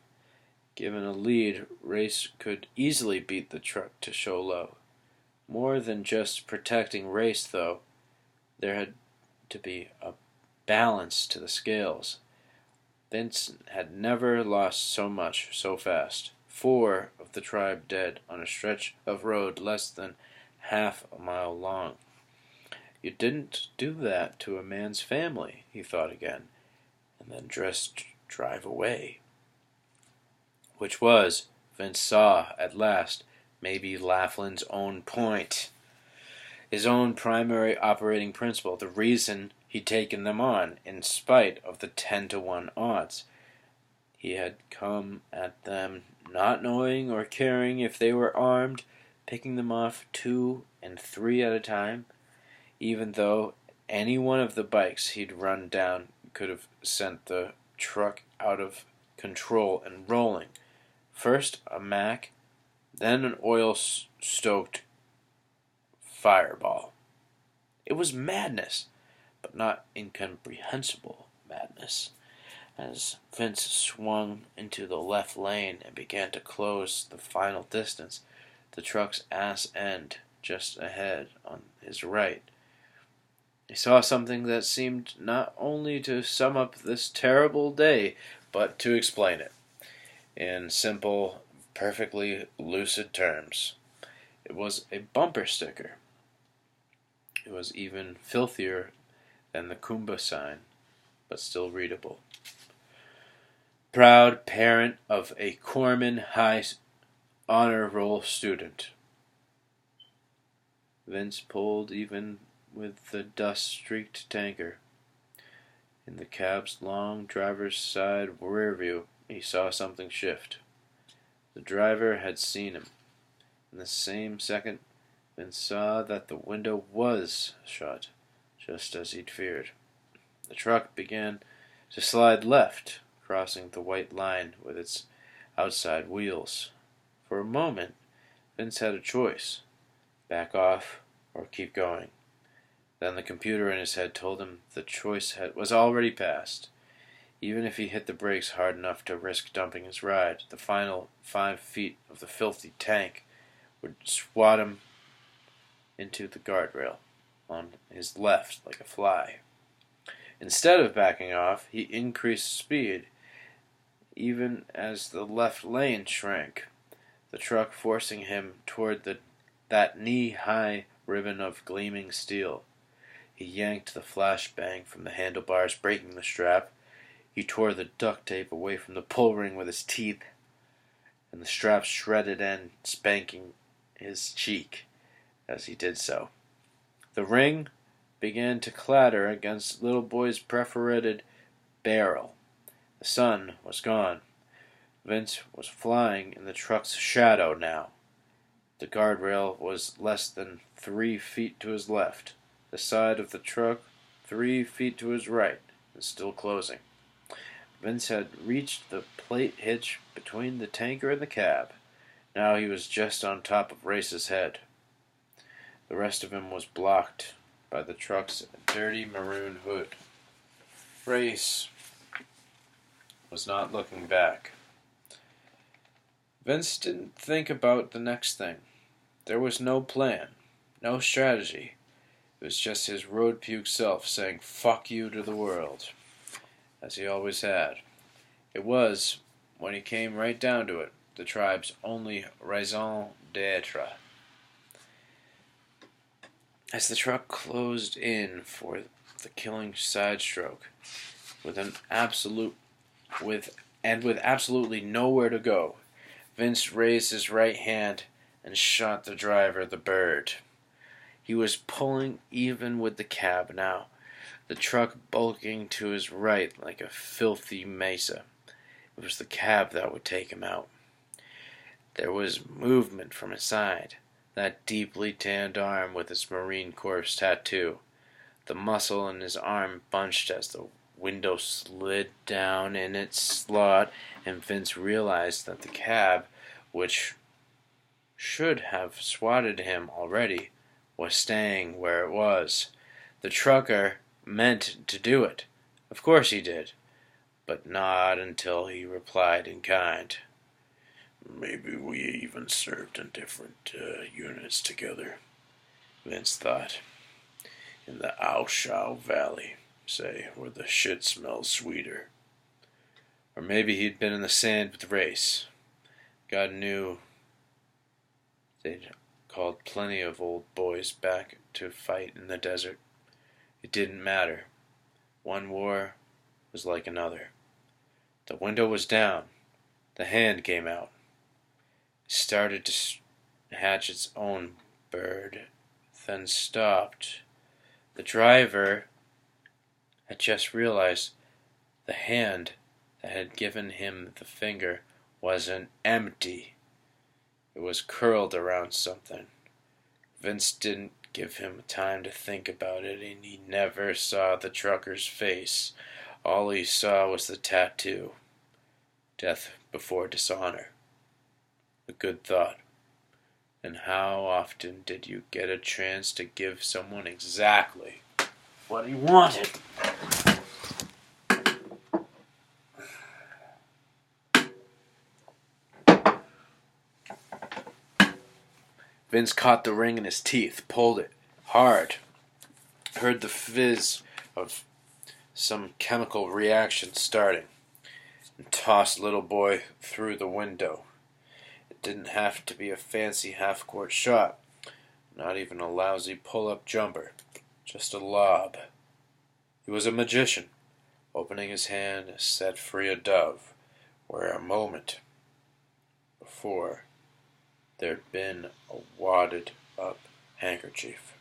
D: Given a lead, Race could easily beat the truck to show low. More than just protecting Race, though, there had to be a balance to the scales. Vince had never lost so much so fast. 4 of the tribe dead on a stretch of road less than half a mile long. You didn't do that to a man's family, he thought again, and then just drive away. Which was, Vince saw at last, maybe Laughlin's own point. His own primary operating principle, the reason he'd taken them on, in spite of the 10-to-1 odds. He had come at them not knowing or caring if they were armed, picking them off 2 and 3 at a time, even though any one of the bikes he'd run down could have sent the truck out of control and rolling. First a Mack, then an oil-stoked fireball. It was madness, but not incomprehensible madness. As Vince swung into the left lane and began to close the final distance, the truck's ass end just ahead on his right, he saw something that seemed not only to sum up this terrible day, but to explain it in simple, perfectly lucid terms. It was a bumper sticker. It was even filthier than the Kumba sign, but still readable. Proud parent of a Corman High honor roll student. Vince pulled even with the dust-streaked tanker. In the cab's long driver's side rear view, he saw something shift. The driver had seen him. In the same second, Vince saw that the window was shut, just as he'd feared. The truck began to slide left, crossing the white line with its outside wheels. For a moment, Vince had a choice: back off or keep going. Then the computer in his head told him the choice was already passed. Even if he hit the brakes hard enough to risk dumping his ride, the final 5 feet of the filthy tank would swat him into the guardrail on his left like a fly. Instead of backing off, he increased speed, even as the left lane shrank, the truck forcing him toward that knee-high ribbon of gleaming steel. He yanked the flashbang from the handlebars, breaking the strap. He tore the duct tape away from the pull ring with his teeth, and the strap shredded end spanking his cheek as he did so. The ring began to clatter against little boy's perforated barrel. The sun was gone. Vince was flying in the truck's shadow now. The guardrail was less than 3 feet to his left. The side of the truck 3 feet to his right. and still closing. Vince had reached the plate hitch between the tanker and the cab. Now he was just on top of Race's head. The rest of him was blocked by the truck's dirty maroon hood. Race was not looking back. Vince didn't think about the next thing. There was no plan, no strategy. It was just his road puke self saying "fuck you" to the world, as he always had. It was, when he came right down to it, the tribe's only raison d'etre. As the truck closed in for the killing side stroke, with absolutely nowhere to go, Vince raised his right hand and shot the driver the bird. He was pulling even with the cab now, the truck bulking to his right like a filthy mesa. It was the cab that would take him out. There was movement from his side, that deeply tanned arm with its Marine Corps tattoo. The muscle in his arm bunched as the window slid down in its slot, and Vince realized that the cab, which should have swatted him already, was staying where it was. The trucker meant to do it. Of course he did. But not until he replied in kind. Maybe we even served in different units together, Vince thought. In the Auschau Valley, say, where the shit smells sweeter. Or maybe he'd been in the sand with Race. God knew they'd called plenty of old boys back to fight in the desert. It didn't matter. One war was like another. The window was down. The hand came out. It started to hatch its own bird, then stopped. The driver had just realized the hand that had given him the finger wasn't empty. It was curled around something. Vince didn't give him time to think about it, and he never saw the trucker's face. All he saw was the tattoo. Death before dishonor. A good thought. And how often did you get a chance to give someone exactly what he wanted? Vince caught the ring in his teeth, pulled it hard, heard the fizz of some chemical reaction starting, and tossed Little Boy through the window. It didn't have to be a fancy half-court shot, not even a lousy pull-up jumper, just a lob. He was a magician, opening his hand to set free a dove, where a moment before there'd been a wadded-up handkerchief.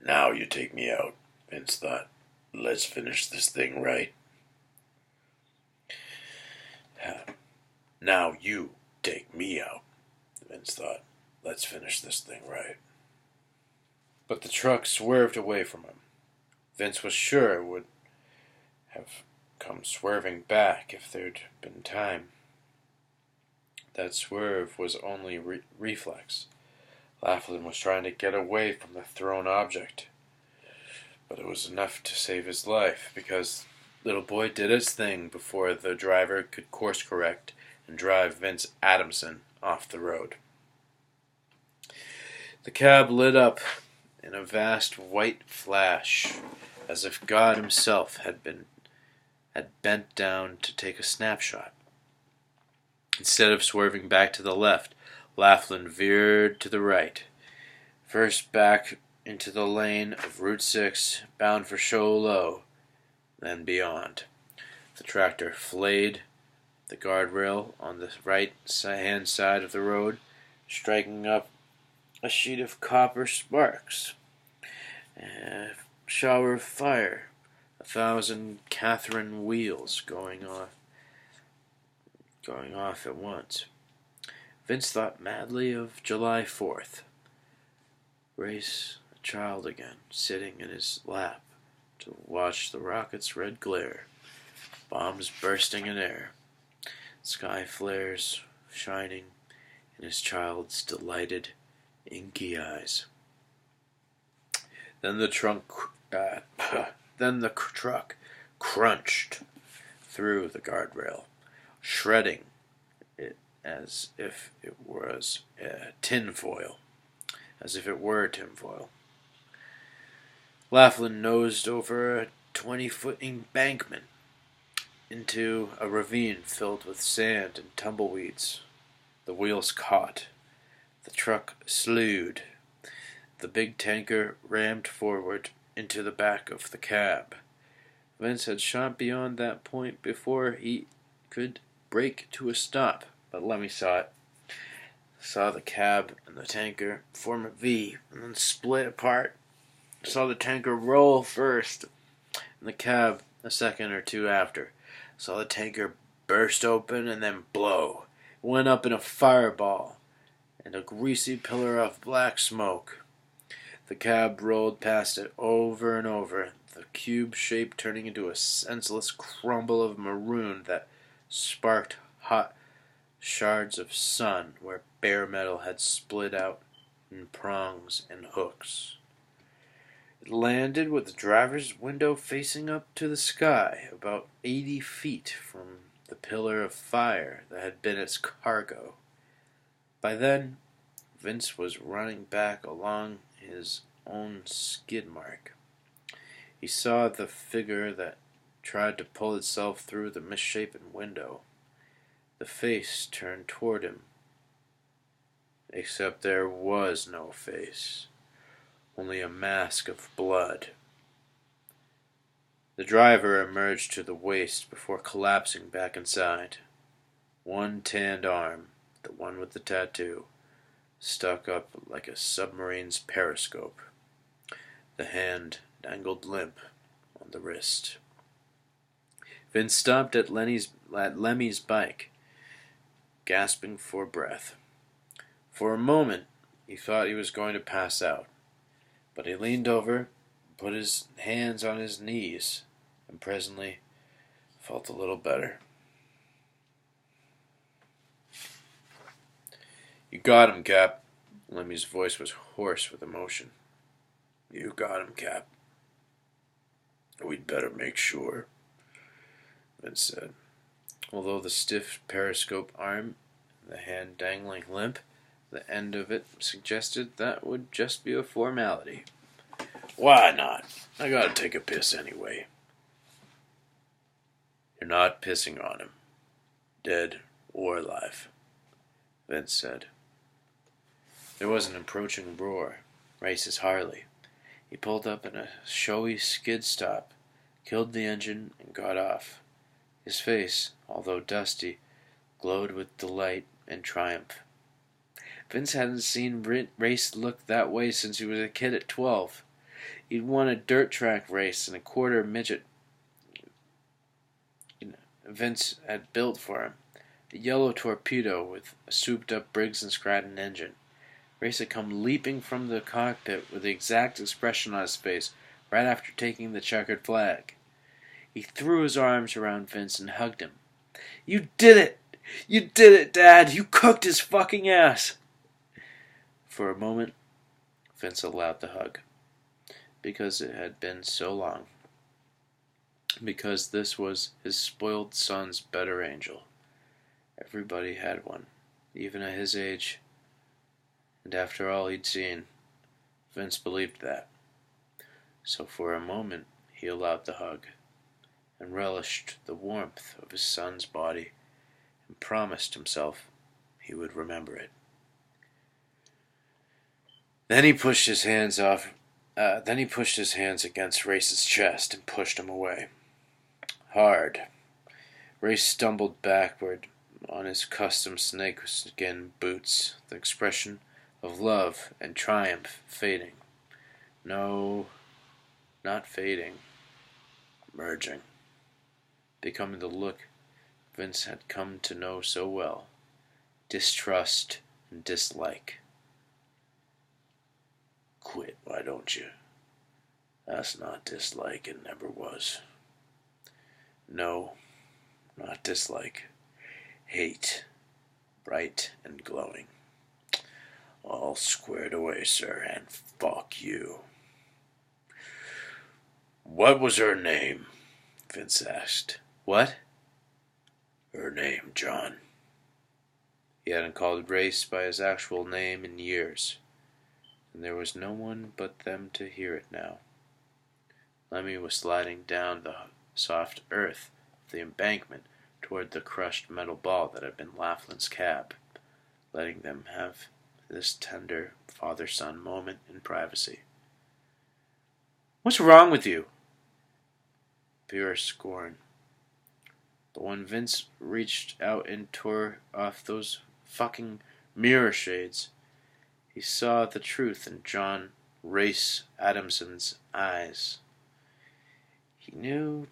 D: Now you take me out, Vince thought. Let's finish this thing right. Now you take me out, Vince thought. Let's finish this thing right. But the truck swerved away from him. Vince was sure it would have come swerving back if there'd been time. That swerve was only reflex. Laughlin was trying to get away from the thrown object. But it was enough to save his life, because Little Boy did its thing before the driver could course correct and drive Vince Adamson off the road. The cab lit up in a vast white flash, as if God himself had bent down to take a snapshot. Instead of swerving back to the left, Laughlin veered to the right, first back into the lane of Route 6, bound for Show Low, then beyond. The tractor flayed the guardrail on the right-hand side of the road, striking up a sheet of copper sparks. A shower of fire, 1,000 Catherine wheels going off at once. Vince thought madly of July 4th. Race, a child again, sitting in his lap, to watch the rocket's red glare, bombs bursting in air, sky flares shining in his child's delighted, inky eyes. Then the truck crunched through the guardrail, shredding it as if it was tinfoil. Laughlin nosed over a 20-foot embankment into a ravine filled with sand and tumbleweeds. The wheels caught. The truck slewed. The big tanker rammed forward into the back of the cab. Vince had shot beyond that point before he could brake to a stop, but Lemmy saw it. Saw the cab and the tanker form a V and then split apart. Saw the tanker roll first and the cab a second or two after. Saw the tanker burst open and then blow. It went up in a fireball and a greasy pillar of black smoke. The cab rolled past it over and over, the cube shape turning into a senseless crumble of maroon that sparked hot shards of sun where bare metal had split out in prongs and hooks. It landed with the driver's window facing up to the sky, about 80 feet from the pillar of fire that had been its cargo. By then, Vince was running back along his own skid mark. He saw the figure that tried to pull itself through the misshapen window. The face turned toward him, except there was no face, only a mask of blood. The driver emerged to the waist before collapsing back inside. One tanned arm, the one with the tattoo, stuck up like a submarine's periscope. The hand dangled limp on the wrist. Vince stopped at Lemmy's bike, gasping for breath. For a moment, he thought he was going to pass out, but he leaned over, put his hands on his knees, and presently felt a little better. "You got him, Cap." Lemmy's voice was hoarse with emotion. "You got him, Cap." "We'd better make sure," Vince said. Although the stiff periscope arm, the hand dangling limp, the end of it suggested that would just be a formality. "Why not? I gotta take a piss anyway." "You're not pissing on him, dead or alive," Vince said. There was an approaching roar. Race's Harley. He pulled up in a showy skid stop, killed the engine, and got off. His face, although dusty, glowed with delight and triumph. Vince hadn't seen Race look that way since he was a kid at 12. He'd won a dirt track race and a quarter midget Vince had built for him. A yellow torpedo with a souped-up Briggs & Stratton engine. Race had come leaping from the cockpit with the exact expression on his face right after taking the checkered flag. He threw his arms around Vince and hugged him. "You did it! You did it, Dad! You cooked his fucking ass!" For a moment, Vince allowed the hug. Because it had been so long. Because this was his spoiled son's better angel. Everybody had one, even at his age. And after all he'd seen, Vince believed that. So for a moment he allowed the hug, and relished the warmth of his son's body, and promised himself he would remember it. Then he pushed his hands against Race's chest and pushed him away. Hard. Race stumbled backward on his custom snakeskin boots, the expression of love and triumph fading. No, not fading. Merging. Becoming the look Vince had come to know so well. Distrust and dislike. "Quit, why don't you?" That's not dislike, it never was. No, not dislike. Hate, bright and glowing. All squared away, sir, and fuck you. What was her name? Vince asked. What? Her name, John. He hadn't called Race by his actual name in years, and there was no one but them to hear it now. Lemmy was sliding down the soft earth of the embankment toward the crushed metal ball that had been Laughlin's cab, letting them have this tender father-son moment in privacy. What's wrong with you? Pure scorn. But when Vince reached out and tore off those fucking mirror shades, he saw the truth in John Race Adamson's eyes. He knew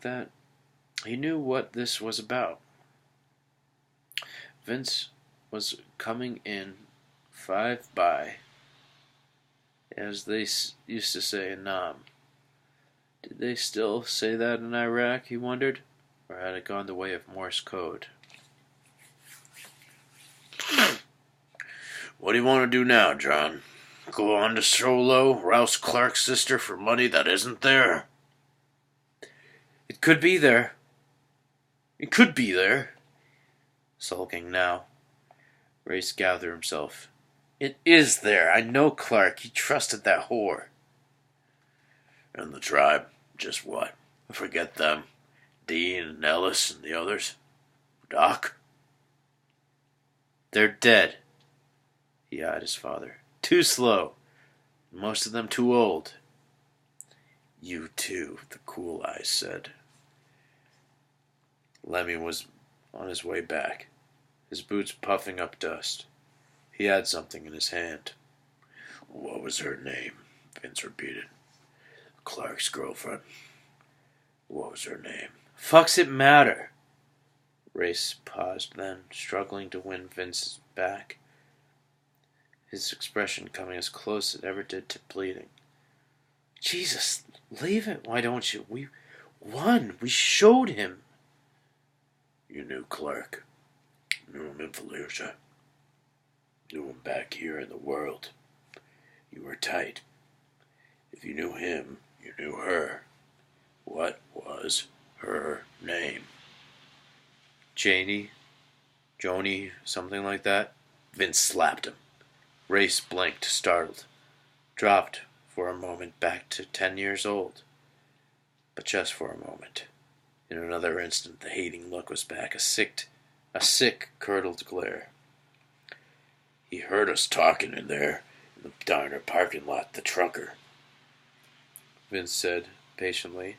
D: what this was about. Vince was coming in 5 by, as they used to say in Nam. Did they still say that in Iraq, he wondered, or had it gone the way of Morse code? What do you want to do now, John? Go on to Solo, rouse Clark's sister for money that isn't there? It could be there. It could be there. Sulking now, Race gathered himself. It is there. I know Clark. He trusted that whore. And the tribe? Just what? Forget them. Dean and Ellis and the others. Doc? They're dead. He eyed his father. Too slow. Most of them too old. You too, the cool eyes said. Lemmy was on his way back, his boots puffing up dust. He had something in his hand. What was her name? Vince repeated. Clark's girlfriend. What was her name? Fuck's it matter? Race paused then, struggling to win Vince back, his expression coming as close as it ever did to bleeding. Jesus, leave it. Why don't you? We won. We showed him. You knew Clark. Knew him in Fallujah. Knew him back here in the world. You were tight. If you knew him, you knew her. What was her name? Janie? Joni? Something like that? Vince slapped him. Race blinked, startled. Dropped for a moment back to 10 years old. But just for a moment. In another instant the hating look was back, a sick, curdled glare. He heard us talking in there, in the diner parking lot, the trucker. Vince said, patiently,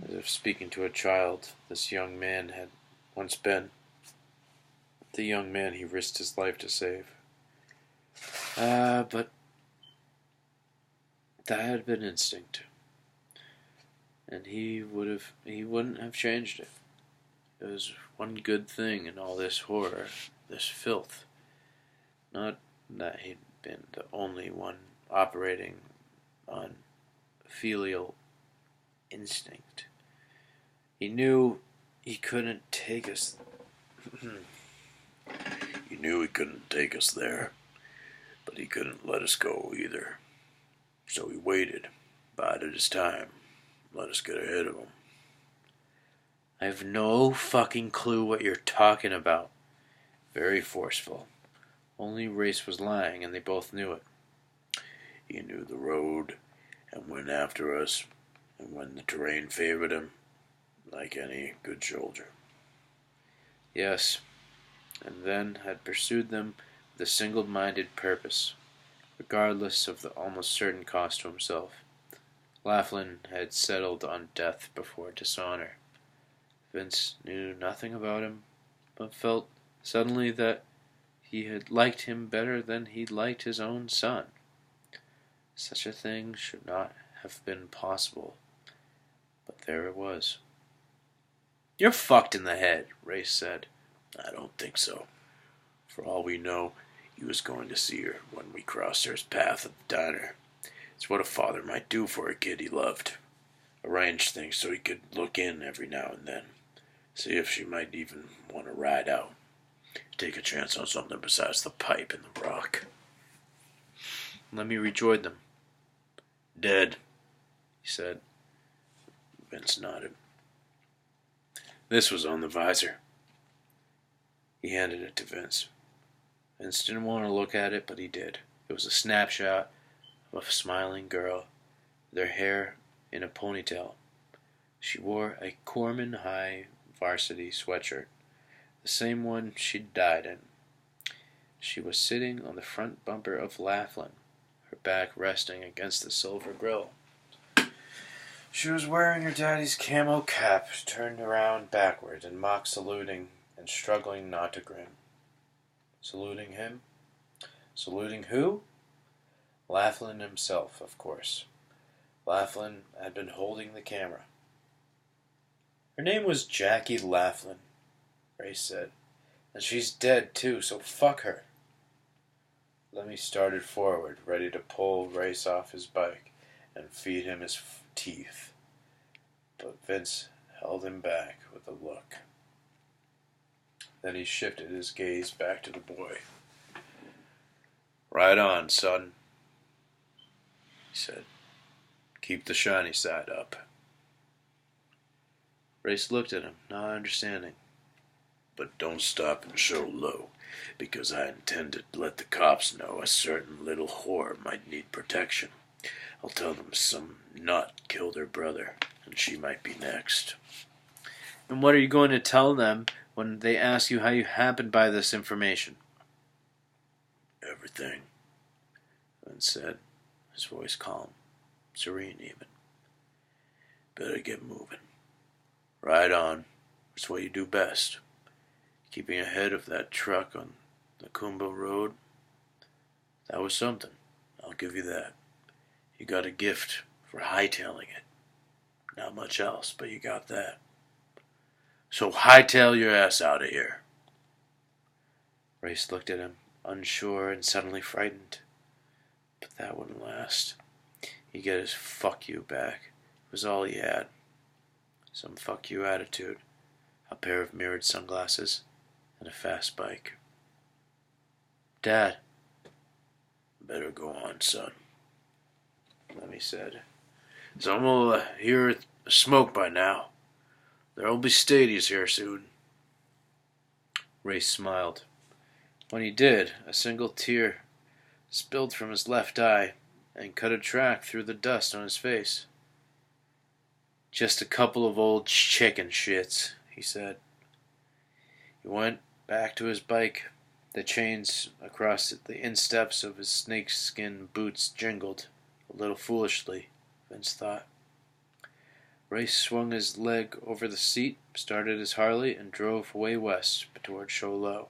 D: as if speaking to a child this young man had once been. The young man he risked his life to save. But that had been instinct. And he wouldn't have changed it. It was one good thing in all this horror, this filth. Not that he'd been the only one operating on filial instinct. He knew he couldn't take us. He knew he couldn't take us there, but he couldn't let us go either. So he waited, bided his time, let us get ahead of him. I have no fucking clue what you're talking about. Very forceful. Only Race was lying, and they both knew it. He knew the road, and went after us, and when the terrain favored him, like any good soldier. Yes, and then had pursued them with a single-minded purpose, regardless of the almost certain cost to himself. Laughlin had settled on death before dishonor. Vince knew nothing about him, but felt suddenly that he had liked him better than he liked his own son. Such a thing should not have been possible, but there it was. You're fucked in the head, Race said. I don't think so. For all we know, he was going to see her when we crossed her path at the diner. It's what a father might do for a kid he loved. Arrange things so he could look in every now and then. See if she might even want to ride out. Take a chance on something besides the pipe and the rock.
A: Lemmy rejoined them.
D: Dead, he said. Vince nodded. This was on the visor. He handed it to Vince.
A: Vince didn't want to look at it, but he did. It was a snapshot of a smiling girl, with her hair in a ponytail. She wore a Corman High varsity sweatshirt, the same one she'd died in. She was sitting on the front bumper of Laughlin, her back resting against the silver grill. She was wearing her daddy's camo cap, turned around backward and mock saluting and struggling not to grin. Saluting him? Saluting who? Laughlin himself, of course. Laughlin had been holding the camera. Her name was Jackie Laughlin, Ray said. And she's dead too, so fuck her. Lemmy started forward, ready to pull Race off his bike and feed him his teeth. But Vince held him back with a look. Then he shifted his gaze back to the boy. Right on, son, he said. Keep the shiny side up. Race looked at him, not understanding. But don't stop and show low, because I intend to let the cops know a certain little whore might need protection. I'll tell them some nut killed her brother, and she might be next. And what are you going to tell them when they ask you how you happened by this information?
D: Everything, Vince said, his voice calm, serene even. Better get moving. Ride on. It's what you do best. Keeping ahead of that truck on the Kumba Road, that was something. I'll give you that. You got a gift for hightailing it. Not much else, but you got that. So hightail your ass out of here.
A: Race looked at him, unsure and suddenly frightened. But that wouldn't last. He'd get his fuck you back. It was all he had. Some fuck you attitude. A pair of mirrored sunglasses. And a fast bike. Dad.
D: Better go on, son, Lemmy said. Some'll hear smoke by now. There'll be stadies here soon.
A: Ray smiled. When he did, a single tear spilled from his left eye and cut a track through the dust on his face. Just a couple of old chicken shits, he said. He went back to his bike. The chains across the insteps of his snakeskin boots jingled, a little foolishly, Vince thought. Ray swung his leg over the seat, started his Harley, and drove way west toward Show Low.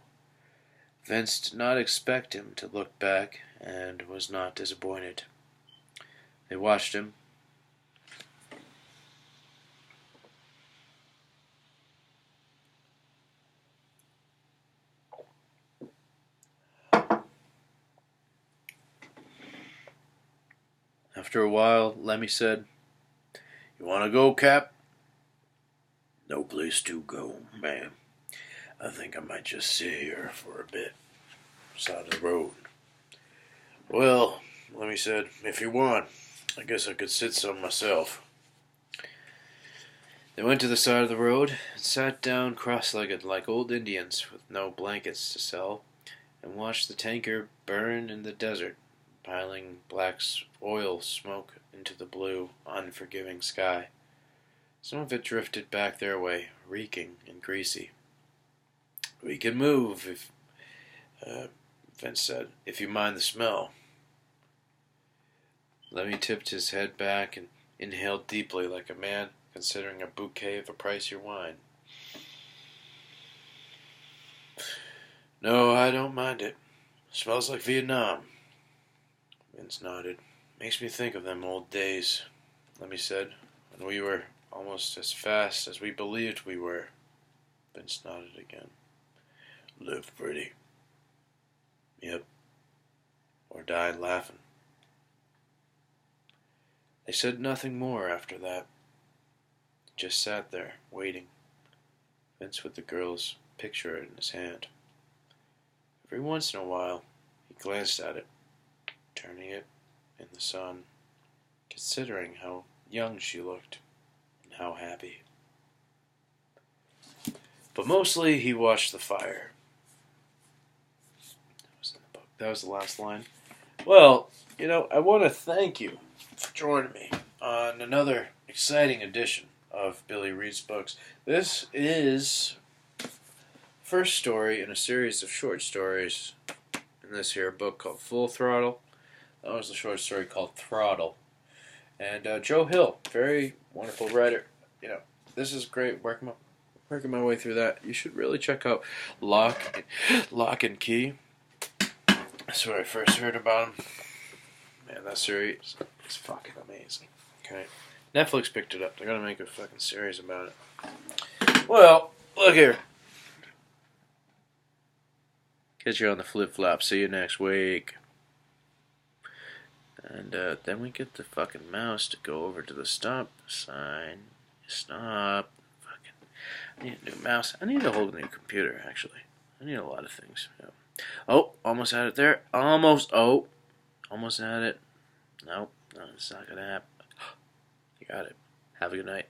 A: Vince did not expect him to look back, and was not disappointed. They watched him. After a while, Lemmy said,
D: You want to go, Cap? No place to go, man. I think I might just sit here for a bit. Side of the road. Well, Lemmy said, if you want, I guess I could sit some myself.
A: They went to the side of the road and sat down cross-legged like old Indians with no blankets to sell, and watched the tanker burn in the desert, piling black oil smoke into the blue, unforgiving sky. Some of it drifted back their way, reeking and greasy. We can move, if Vince said, if you mind the smell. Lemmy tipped his head back and inhaled deeply like a man considering a bouquet of a pricier wine. No, I don't mind it. Smells like Vietnam. Vince nodded. Makes me think of them old days, Lemmy said, when we were almost as fast as we believed we were. Vince nodded again.
D: Lived pretty.
A: Yep. Or died laughing.
D: They said nothing more after that. Just sat there, waiting. Vince with the girl's picture in his hand. Every once in a while, he glanced at it, turning it in the sun, considering how young she looked and how happy. But mostly, he watched the fire. That was in the book. That was the last line. Well, I want to thank you for joining me on another exciting edition of Billy Reads Books. This is first story in a series of short stories in this here book called Full Throttle. That was the short story called Throttle. And Joe Hill, very wonderful writer. This is great. Working my way through that. You should really check out Lock and Key. That's where I first heard about him. Man, that series is fucking amazing. Okay. Netflix picked it up. They're gonna make a fucking series about it. Well, look here. Catch you on the flip-flop. See you next week. And then we get the fucking mouse to go over to the stop sign. Stop. Fucking. I need a new mouse. I need a whole new computer, actually. I need a lot of things. Yeah. Oh, almost had it there. Almost. Oh. Almost had it. Nope. No, it's not gonna happen. You got it. Have a good night.